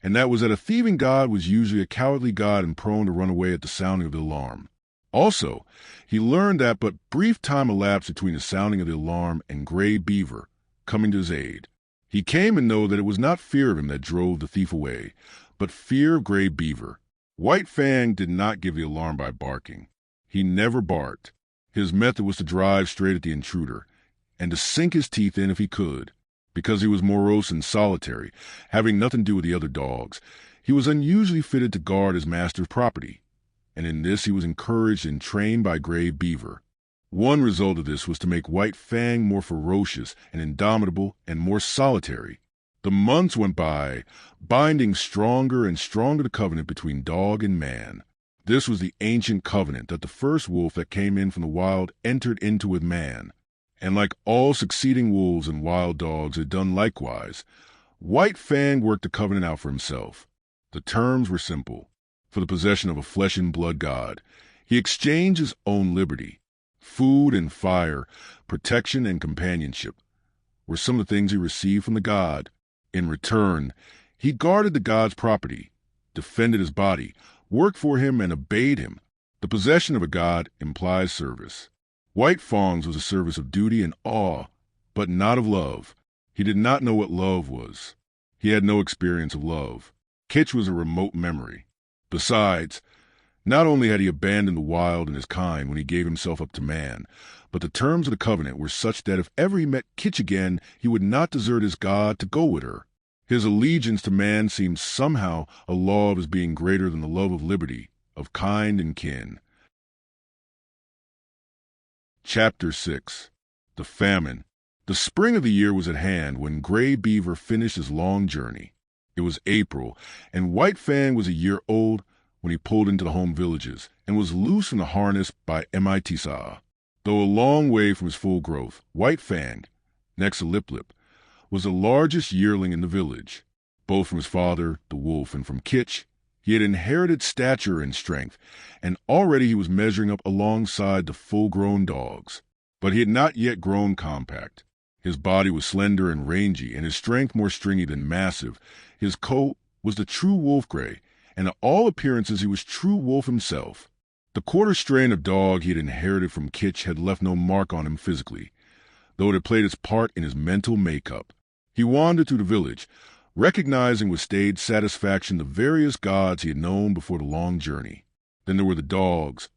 and that was that a thieving god was usually a cowardly god and prone to run away at the sounding of the alarm. Also, he learned that but brief time elapsed between the sounding of the alarm and Gray Beaver coming to his aid. He came to know that it was not fear of him that drove the thief away, but fear of Gray Beaver. White Fang did not give the alarm by barking. He never barked. His method was to drive straight at the intruder, and to sink his teeth in if he could. Because he was morose and solitary, having nothing to do with the other dogs, he was unusually fitted to guard his master's property, and in this he was encouraged and trained by Gray Beaver. One result of this was to make White Fang more ferocious and indomitable and more solitary. The months went by, binding stronger and stronger the covenant between dog and man. This was the ancient covenant that the first wolf that came in from the wild entered into with man. And like all succeeding wolves and wild dogs had done likewise, White Fang worked the covenant out for himself. The terms were simple. For the possession of a flesh and blood god, he exchanged his own liberty. Food and fire, protection and companionship were some of the things he received from the god. In return, he guarded the god's property, defended his body, worked for him, and obeyed him. The possession of a god implies service. White Fang's was a service of duty and awe, but not of love. He did not know what love was. He had no experience of love. Kitch was a remote memory. Besides, not only had he abandoned the wild and his kind when he gave himself up to man, but the terms of the covenant were such that if ever he met Kitch again, he would not desert his god to go with her. His allegiance to man seemed somehow a law of his being greater than the love of liberty, of kind and kin. Chapter 6. The Famine. The spring of the year was at hand when Gray Beaver finished his long journey. It was April, and White Fang was a year old when he pulled into the home villages and was loose from the harness by Mitisa. Though a long way from his full growth, White Fang, next to Lip Lip, was the largest yearling in the village. Both from his father, the wolf, and from Kitch, he had inherited stature and strength, and already he was measuring up alongside the full-grown dogs. But he had not yet grown compact. His body was slender and rangy, and his strength more stringy than massive. His coat was the true wolf gray, and to all appearances he was true wolf himself. The quarter strain of dog he had inherited from Kitch had left no mark on him physically, though it had played its part in his mental makeup. He wandered through the village, recognizing with staid satisfaction the various gods he had known before the long journey. Then there were the dogs,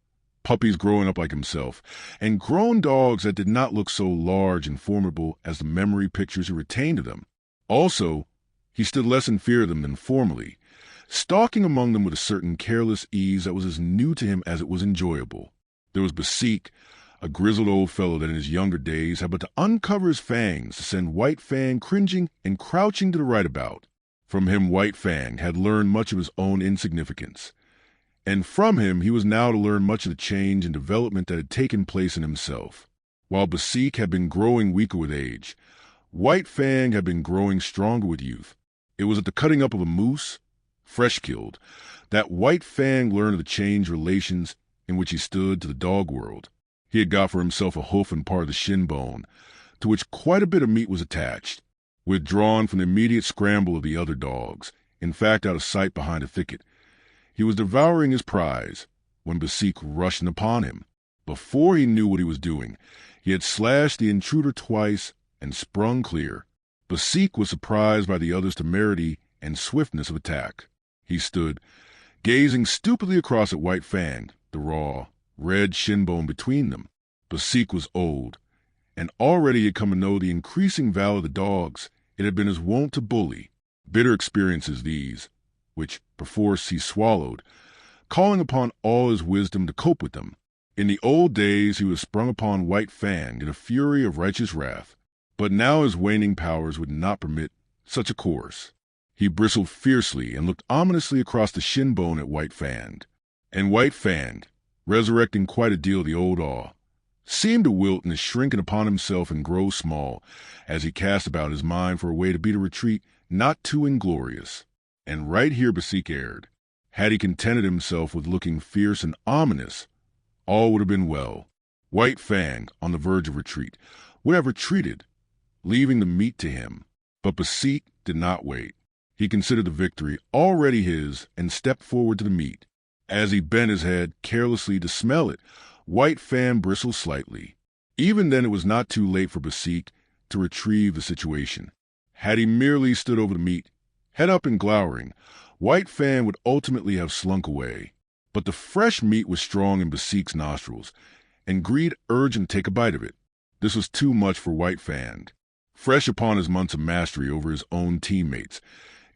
puppies growing up like himself, and grown dogs that did not look so large and formidable as the memory pictures he retained of them. Also, he stood less in fear of them than formerly, stalking among them with a certain careless ease that was as new to him as it was enjoyable. There was Basik, a grizzled old fellow that in his younger days had but to uncover his fangs to send White Fang cringing and crouching to the right about. From him White Fang had learned much of his own insignificance, and from him he was now to learn much of the change and development that had taken place in himself. While Basik had been growing weaker with age, White Fang had been growing stronger with youth. It was at the cutting up of a moose, fresh killed, that White Fang learned of the changed relations in which he stood to the dog world. He had got for himself a hoof and part of the shin bone, to which quite a bit of meat was attached. Withdrawn from the immediate scramble of the other dogs, in fact out of sight behind a thicket, he was devouring his prize when Basik rushed in upon him. Before he knew what he was doing, he had slashed the intruder twice and sprung clear. Basik was surprised by the other's temerity and swiftness of attack. He stood, gazing stupidly across at White Fang, the raw, red shin bone between them. Basik was old, and already he had come to know the increasing valor of the dogs. It had been his wont to bully. Bitter experiences these, which perforce he swallowed, calling upon all his wisdom to cope with them. In the old days he was sprung upon White Fang in a fury of righteous wrath, but now his waning powers would not permit such a course. He bristled fiercely and looked ominously across the shin bone at White Fang. And White Fang, resurrecting quite a deal of the old awe, seemed to wilt and to shrink upon himself and grow small, as he cast about his mind for a way to beat a retreat not too inglorious. And right here Basik erred. Had he contented himself with looking fierce and ominous, all would have been well. White Fang, on the verge of retreat, would have retreated, leaving the meat to him. But Basik did not wait. He considered the victory already his and stepped forward to the meat. As he bent his head carelessly to smell it, White Fang bristled slightly. Even then it was not too late for Basik to retrieve the situation. Had he merely stood over the meat, head up and glowering, White Fang would ultimately have slunk away. But the fresh meat was strong in Basik's nostrils, and greed urged him to take a bite of it. This was too much for White Fang. Fresh upon his months of mastery over his own teammates,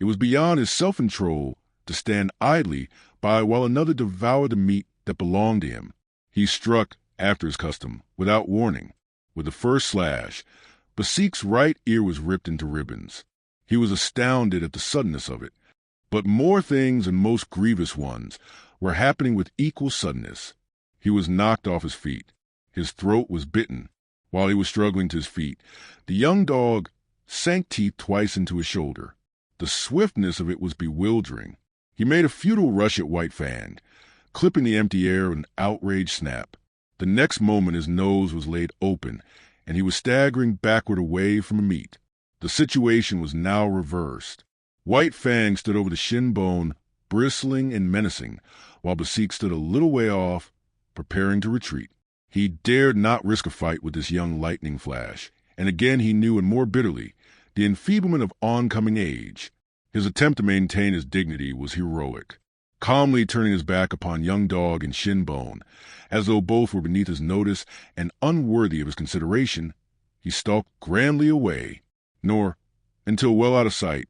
it was beyond his self-control to stand idly by while another devoured the meat that belonged to him. He struck, after his custom, without warning. With the first slash, Basik's right ear was ripped into ribbons. He was astounded at the suddenness of it. But more things, and most grievous ones, were happening with equal suddenness. He was knocked off his feet. His throat was bitten. While he was struggling to his feet, the young dog sank teeth twice into his shoulder. The swiftness of it was bewildering. He made a futile rush at White Fang, clipping the empty air with an outraged snap. The next moment his nose was laid open, and he was staggering backward away from a meat. The situation was now reversed. White Fang stood over the shin bone, bristling and menacing, while Basik stood a little way off, preparing to retreat. He dared not risk a fight with this young lightning flash, and again he knew, and more bitterly, the enfeeblement of oncoming age. His attempt to maintain his dignity was heroic. Calmly turning his back upon young dog and shin bone, as though both were beneath his notice and unworthy of his consideration, he stalked grandly away. Nor, until well out of sight,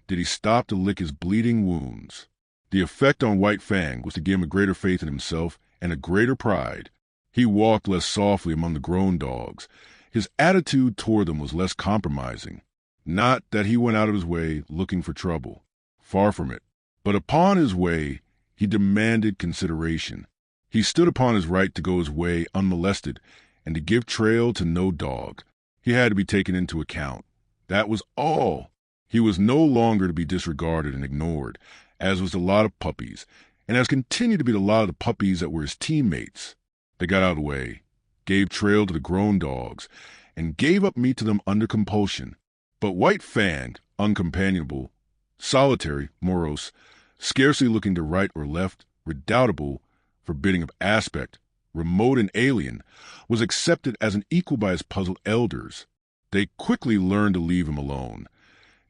did he stop to lick his bleeding wounds. The effect on White Fang was to give him a greater faith in himself and a greater pride. He walked less softly among the grown dogs. His attitude toward them was less compromising. Not that he went out of his way looking for trouble. Far from it. But upon his way, he demanded consideration. He stood upon his right to go his way unmolested and to give trail to no dog. He had to be taken into account. That was all. He was no longer to be disregarded and ignored, as was the lot of puppies, and as continued to be the lot of the puppies that were his teammates. They got out of the way, gave trail to the grown dogs, and gave up meat to them under compulsion. But White Fang, uncompanionable, solitary, morose, scarcely looking to right or left, redoubtable, forbidding of aspect, remote and alien, was accepted as an equal by his puzzled elders. They quickly learned to leave him alone,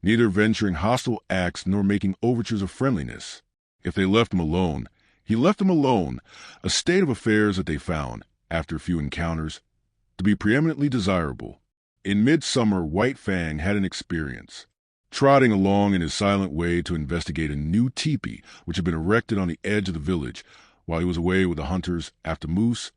neither venturing hostile acts nor making overtures of friendliness. If they left him alone, he left them alone, a state of affairs that they found, after a few encounters, to be preeminently desirable. In midsummer, White Fang had an experience. Trotting along in his silent way to investigate a new teepee which had been erected on the edge of the village while he was away with the hunters after moose,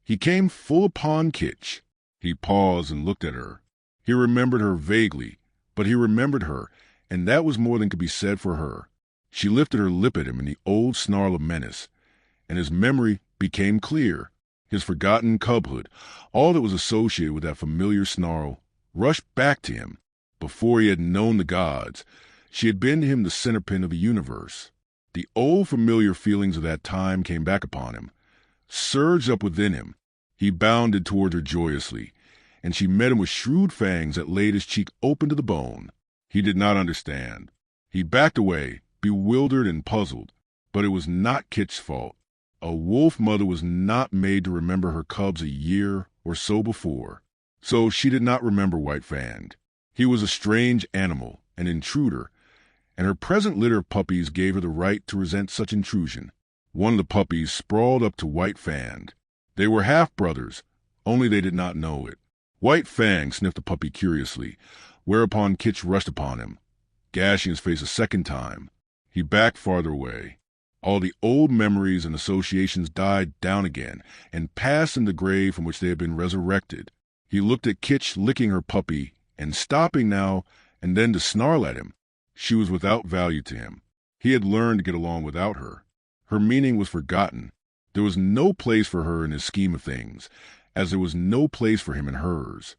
he came full upon Kitch. He paused and looked at her. He remembered her vaguely, but he remembered her, and that was more than could be said for her. She lifted her lip at him in the old snarl of menace, and his memory became clear. His forgotten cubhood, all that was associated with that familiar snarl, rushed back to him. Before he had known the gods, she had been to him the centerpin of the universe. The old familiar feelings of that time came back upon him, surged up within him. He bounded toward her joyously, and she met him with shrewd fangs that laid his cheek open to the bone. He did not understand. He backed away, bewildered and puzzled, but it was not Kitch's fault. A wolf mother was not made to remember her cubs a year or so before, so she did not remember White Fang. He was a strange animal, an intruder, and her present litter of puppies gave her the right to resent such intrusion. One of the puppies sprawled up to White Fang. They were half-brothers, only they did not know it. White Fang sniffed the puppy curiously, whereupon Kitch rushed upon him, gashing his face a second time. He backed farther away. All the old memories and associations died down again and passed in the grave from which they had been resurrected. He looked at Kitch licking her puppy and stopping now and then to snarl at him. She was without value to him. He had learned to get along without her. Her meaning was forgotten. There was no place for her in his scheme of things, as there was no place for him in hers.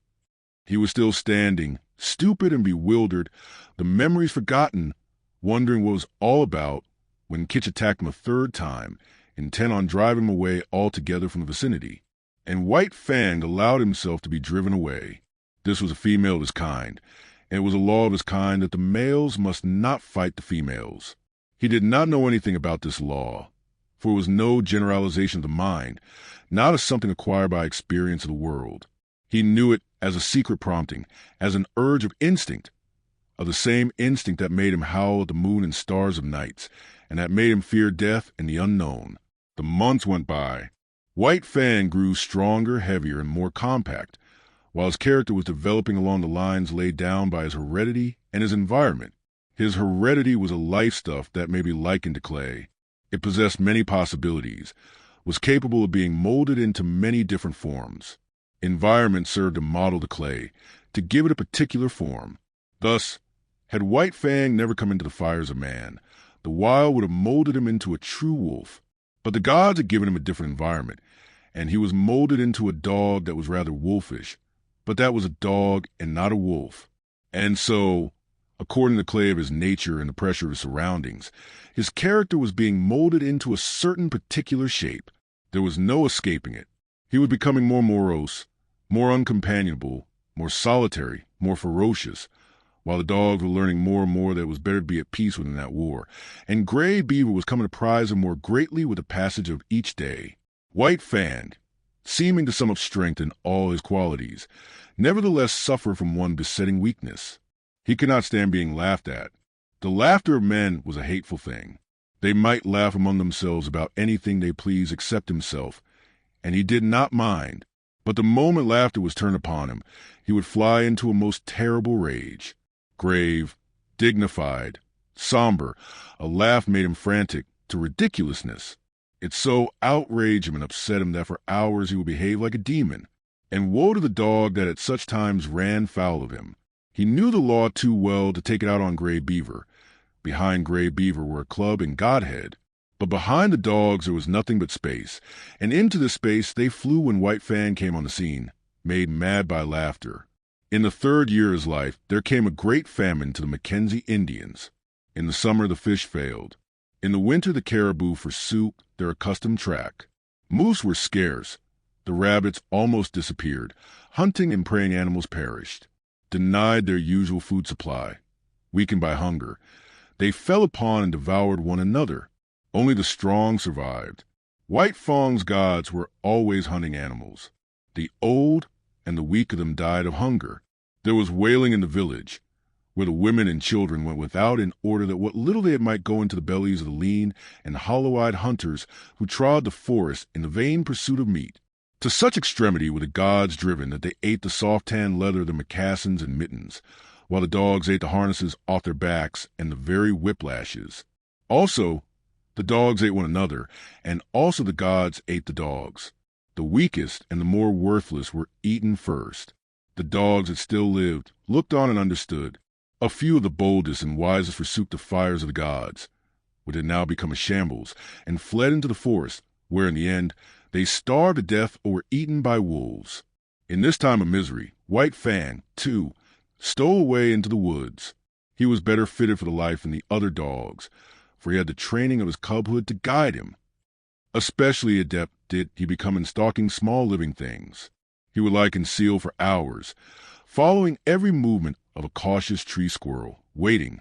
He was still standing, stupid and bewildered, the memories forgotten, wondering what it was all about, when Kitch attacked him a third time, intent on driving him away altogether from the vicinity. And White Fang allowed himself to be driven away. This was a female of his kind, and it was a law of his kind that the males must not fight the females. He did not know anything about this law, for it was no generalization of the mind, not as something acquired by experience of the world. He knew it as a secret prompting, as an urge of instinct, of the same instinct that made him howl at the moon and stars of nights, and that made him fear death and the unknown. The months went by. White Fang grew stronger, heavier, and more compact, while his character was developing along the lines laid down by his heredity and his environment. His heredity was a life stuff that may be likened to clay. It possessed many possibilities, was capable of being molded into many different forms. Environment served to model the clay, to give it a particular form. Thus, had White Fang never come into the fires of man, the wild would have molded him into a true wolf, But the gods had given him a different environment, and he was molded into a dog that was rather wolfish. But that was a dog and not a wolf. And so, according to the clay of his nature and the pressure of his surroundings, his character was being molded into a certain particular shape. There was no escaping it. He was becoming more morose, more uncompanionable, more solitary, more ferocious, while the dogs were learning more and more that it was better to be at peace within that war. And Gray Beaver was coming to prize him more greatly with the passage of each day. White Fang, seeming to sum up strength in all his qualities, nevertheless suffered from one besetting weakness. He could not stand being laughed at. The laughter of men was a hateful thing. They might laugh among themselves about anything they pleased except himself, and he did not mind. But the moment laughter was turned upon him, he would fly into a most terrible rage. Grave, dignified, somber, a laugh made him frantic to ridiculousness. It so outraged him and upset him that for hours he would behave like a demon. And woe to the dog that at such times ran foul of him. He knew the law too well to take it out on Gray Beaver. Behind Gray Beaver were a club and Godhead. But behind the dogs there was nothing but space, and into this space they flew when White Fang came on the scene, made mad by laughter. In the 3rd year of his life, there came a great famine to the Mackenzie Indians. In the summer the fish failed. In the winter the caribou forsook their accustomed track. Moose were scarce. The rabbits almost disappeared. Hunting and preying animals perished, denied their usual food supply. Weakened by hunger, they fell upon and devoured one another. Only the strong survived. White Fang's gods were always hunting animals. The old and the weak of them died of hunger. There was wailing in the village, where the women and children went without in order that what little they might go into the bellies of the lean and hollow-eyed hunters who trod the forest in the vain pursuit of meat. To such extremity were the gods driven that they ate the soft-tanned leather of their moccasins and mittens, while the dogs ate the harnesses off their backs and the very whiplashes. Also, the dogs ate one another, and also the gods ate the dogs. The weakest and the more worthless were eaten first. The dogs that still lived looked on and understood. A few of the boldest and wisest forsook the fires of the gods, which had now become a shambles, and fled into the forest, where in the end they starved to death or were eaten by wolves. In this time of misery, White Fang, too, stole away into the woods. He was better fitted for the life than the other dogs, for he had the training of his cubhood to guide him. Especially adept did he become in stalking small living things. He would lie concealed for hours, following every movement of a cautious tree squirrel, waiting,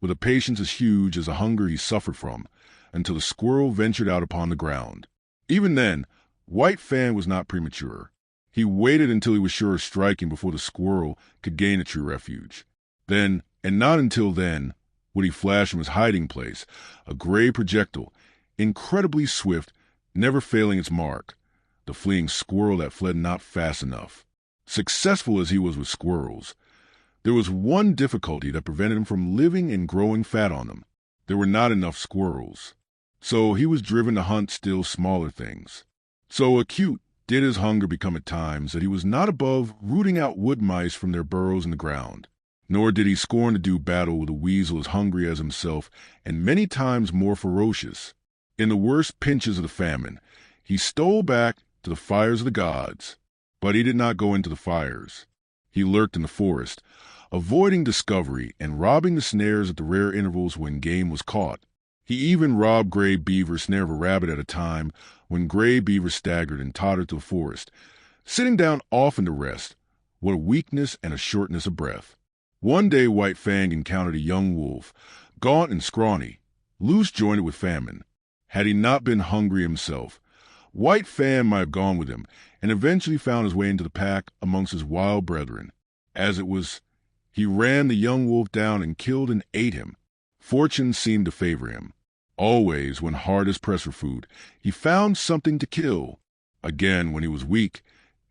with a patience as huge as the hunger he suffered from, until the squirrel ventured out upon the ground. Even then, White Fang was not premature. He waited until he was sure of striking before the squirrel could gain a true refuge. Then, and not until then, would he flash from his hiding place, a gray projectile, incredibly swift, never failing its mark, the fleeing squirrel that fled not fast enough. Successful as he was with squirrels, there was one difficulty that prevented him from living and growing fat on them. There were not enough squirrels. So he was driven to hunt still smaller things. So acute did his hunger become at times that he was not above rooting out wood mice from their burrows in the ground. Nor did he scorn to do battle with a weasel as hungry as himself and many times more ferocious. In the worst pinches of the famine, he stole back to the fires of the gods. But he did not go into the fires. He lurked in the forest, avoiding discovery and robbing the snares at the rare intervals when game was caught. He even robbed Gray Beaver's snare of a rabbit at a time when Gray Beaver staggered and tottered to the forest, sitting down often to rest. What a weakness and a shortness of breath. One day White Fang encountered a young wolf, gaunt and scrawny, loose-jointed with famine. Had he not been hungry himself, White Fang might have gone with him, and eventually found his way into the pack amongst his wild brethren. As it was, he ran the young wolf down and killed and ate him. Fortune seemed to favor him. Always, when hard as pressed for food, he found something to kill. Again, when he was weak,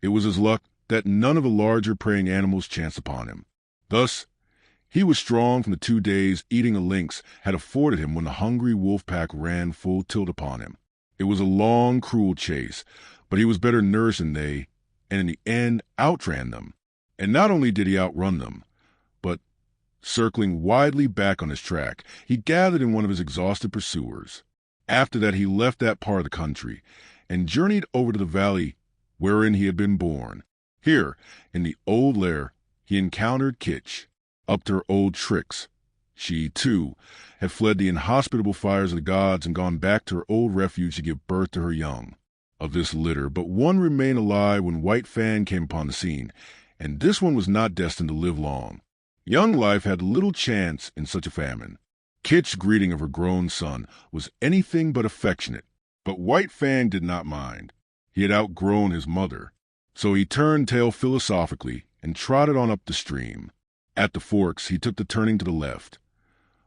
it was his luck that none of the larger preying animals chanced upon him. Thus, he was strong from the 2 days eating a lynx had afforded him when the hungry wolf pack ran full tilt upon him. It was a long, cruel chase, but he was better nourished than they, and in the end outran them. And not only did he outrun them, but, circling widely back on his track, he gathered in one of his exhausted pursuers. After that, he left that part of the country and journeyed over to the valley wherein he had been born. Here, in the old lair, he encountered Kitch, up to her old tricks. She, too, had fled the inhospitable fires of the gods and gone back to her old refuge to give birth to her young. Of this litter, but one remained alive when White Fang came upon the scene, and this one was not destined to live long. Young life had little chance in such a famine. Kit's greeting of her grown son was anything but affectionate, but White Fang did not mind. He had outgrown his mother, so he turned tail philosophically and trotted on up the stream. At the forks, he took the turning to the left,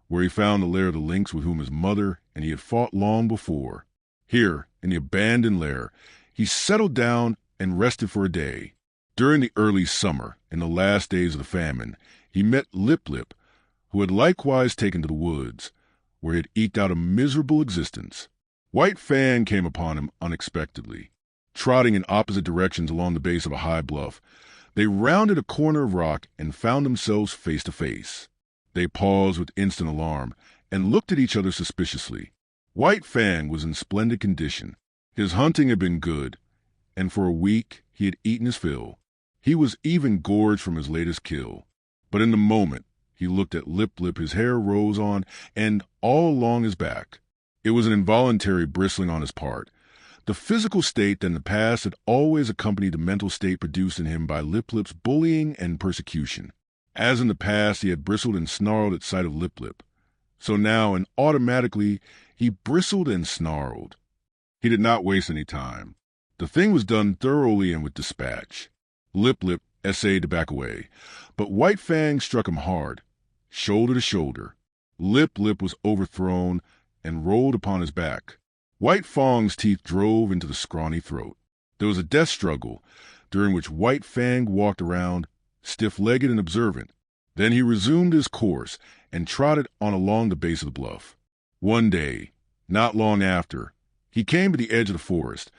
where he found the lair of the lynx with whom his mother and he had fought long before. Here, in the abandoned lair, he settled down and rested for a day. During the early summer, in the last days of the famine, he met Lip Lip, who had likewise taken to the woods, where he had eked out a miserable existence. White Fang came upon him unexpectedly. Trotting in opposite directions along the base of a high bluff, they rounded a corner of rock and found themselves face to face. They paused with instant alarm and looked at each other suspiciously. White Fang was in splendid condition. His hunting had been good, and for a week he had eaten his fill. He was even gorged from his latest kill. But in the moment he looked at Lip Lip, his hair rose on and all along his back. It was an involuntary bristling on his part. The physical state that in the past had always accompanied the mental state produced in him by Lip Lip's bullying and persecution. As in the past he had bristled and snarled at sight of Lip Lip, so now and automatically he bristled and snarled. He did not waste any time. The thing was done thoroughly and with dispatch. Lip Lip essayed to back away, but White Fang struck him hard, shoulder to shoulder. Lip Lip was overthrown and rolled upon his back. White Fang's teeth drove into the scrawny throat. There was a death struggle, during which White Fang walked around, stiff-legged and observant. Then he resumed his course and trotted on along the base of the bluff. One day, not long after, he came to the edge of the forest,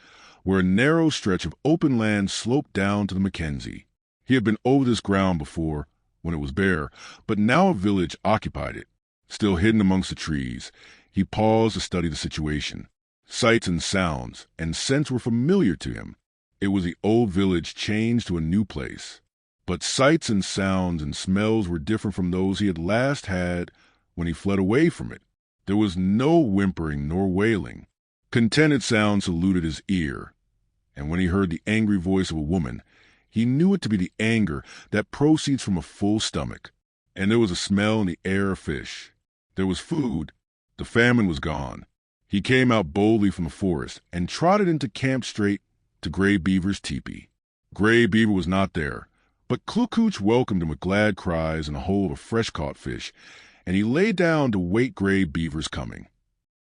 where a narrow stretch of open land sloped down to the Mackenzie. He had been over this ground before, when it was bare, but now a village occupied it. Still hidden amongst the trees, he paused to study the situation. Sights and sounds and scents were familiar to him. It was the old village changed to a new place. But sights and sounds and smells were different from those he had last had when he fled away from it. There was no whimpering nor wailing. Contented sounds saluted his ear, and when he heard the angry voice of a woman, he knew it to be the anger that proceeds from a full stomach. And there was a smell in the air of fish. There was food. The famine was gone. He came out boldly from the forest and trotted into camp straight to Gray Beaver's teepee. Gray Beaver was not there, but Klukooch welcomed him with glad cries and a hole of fresh-caught fish, and he lay down to wait Gray Beaver's coming.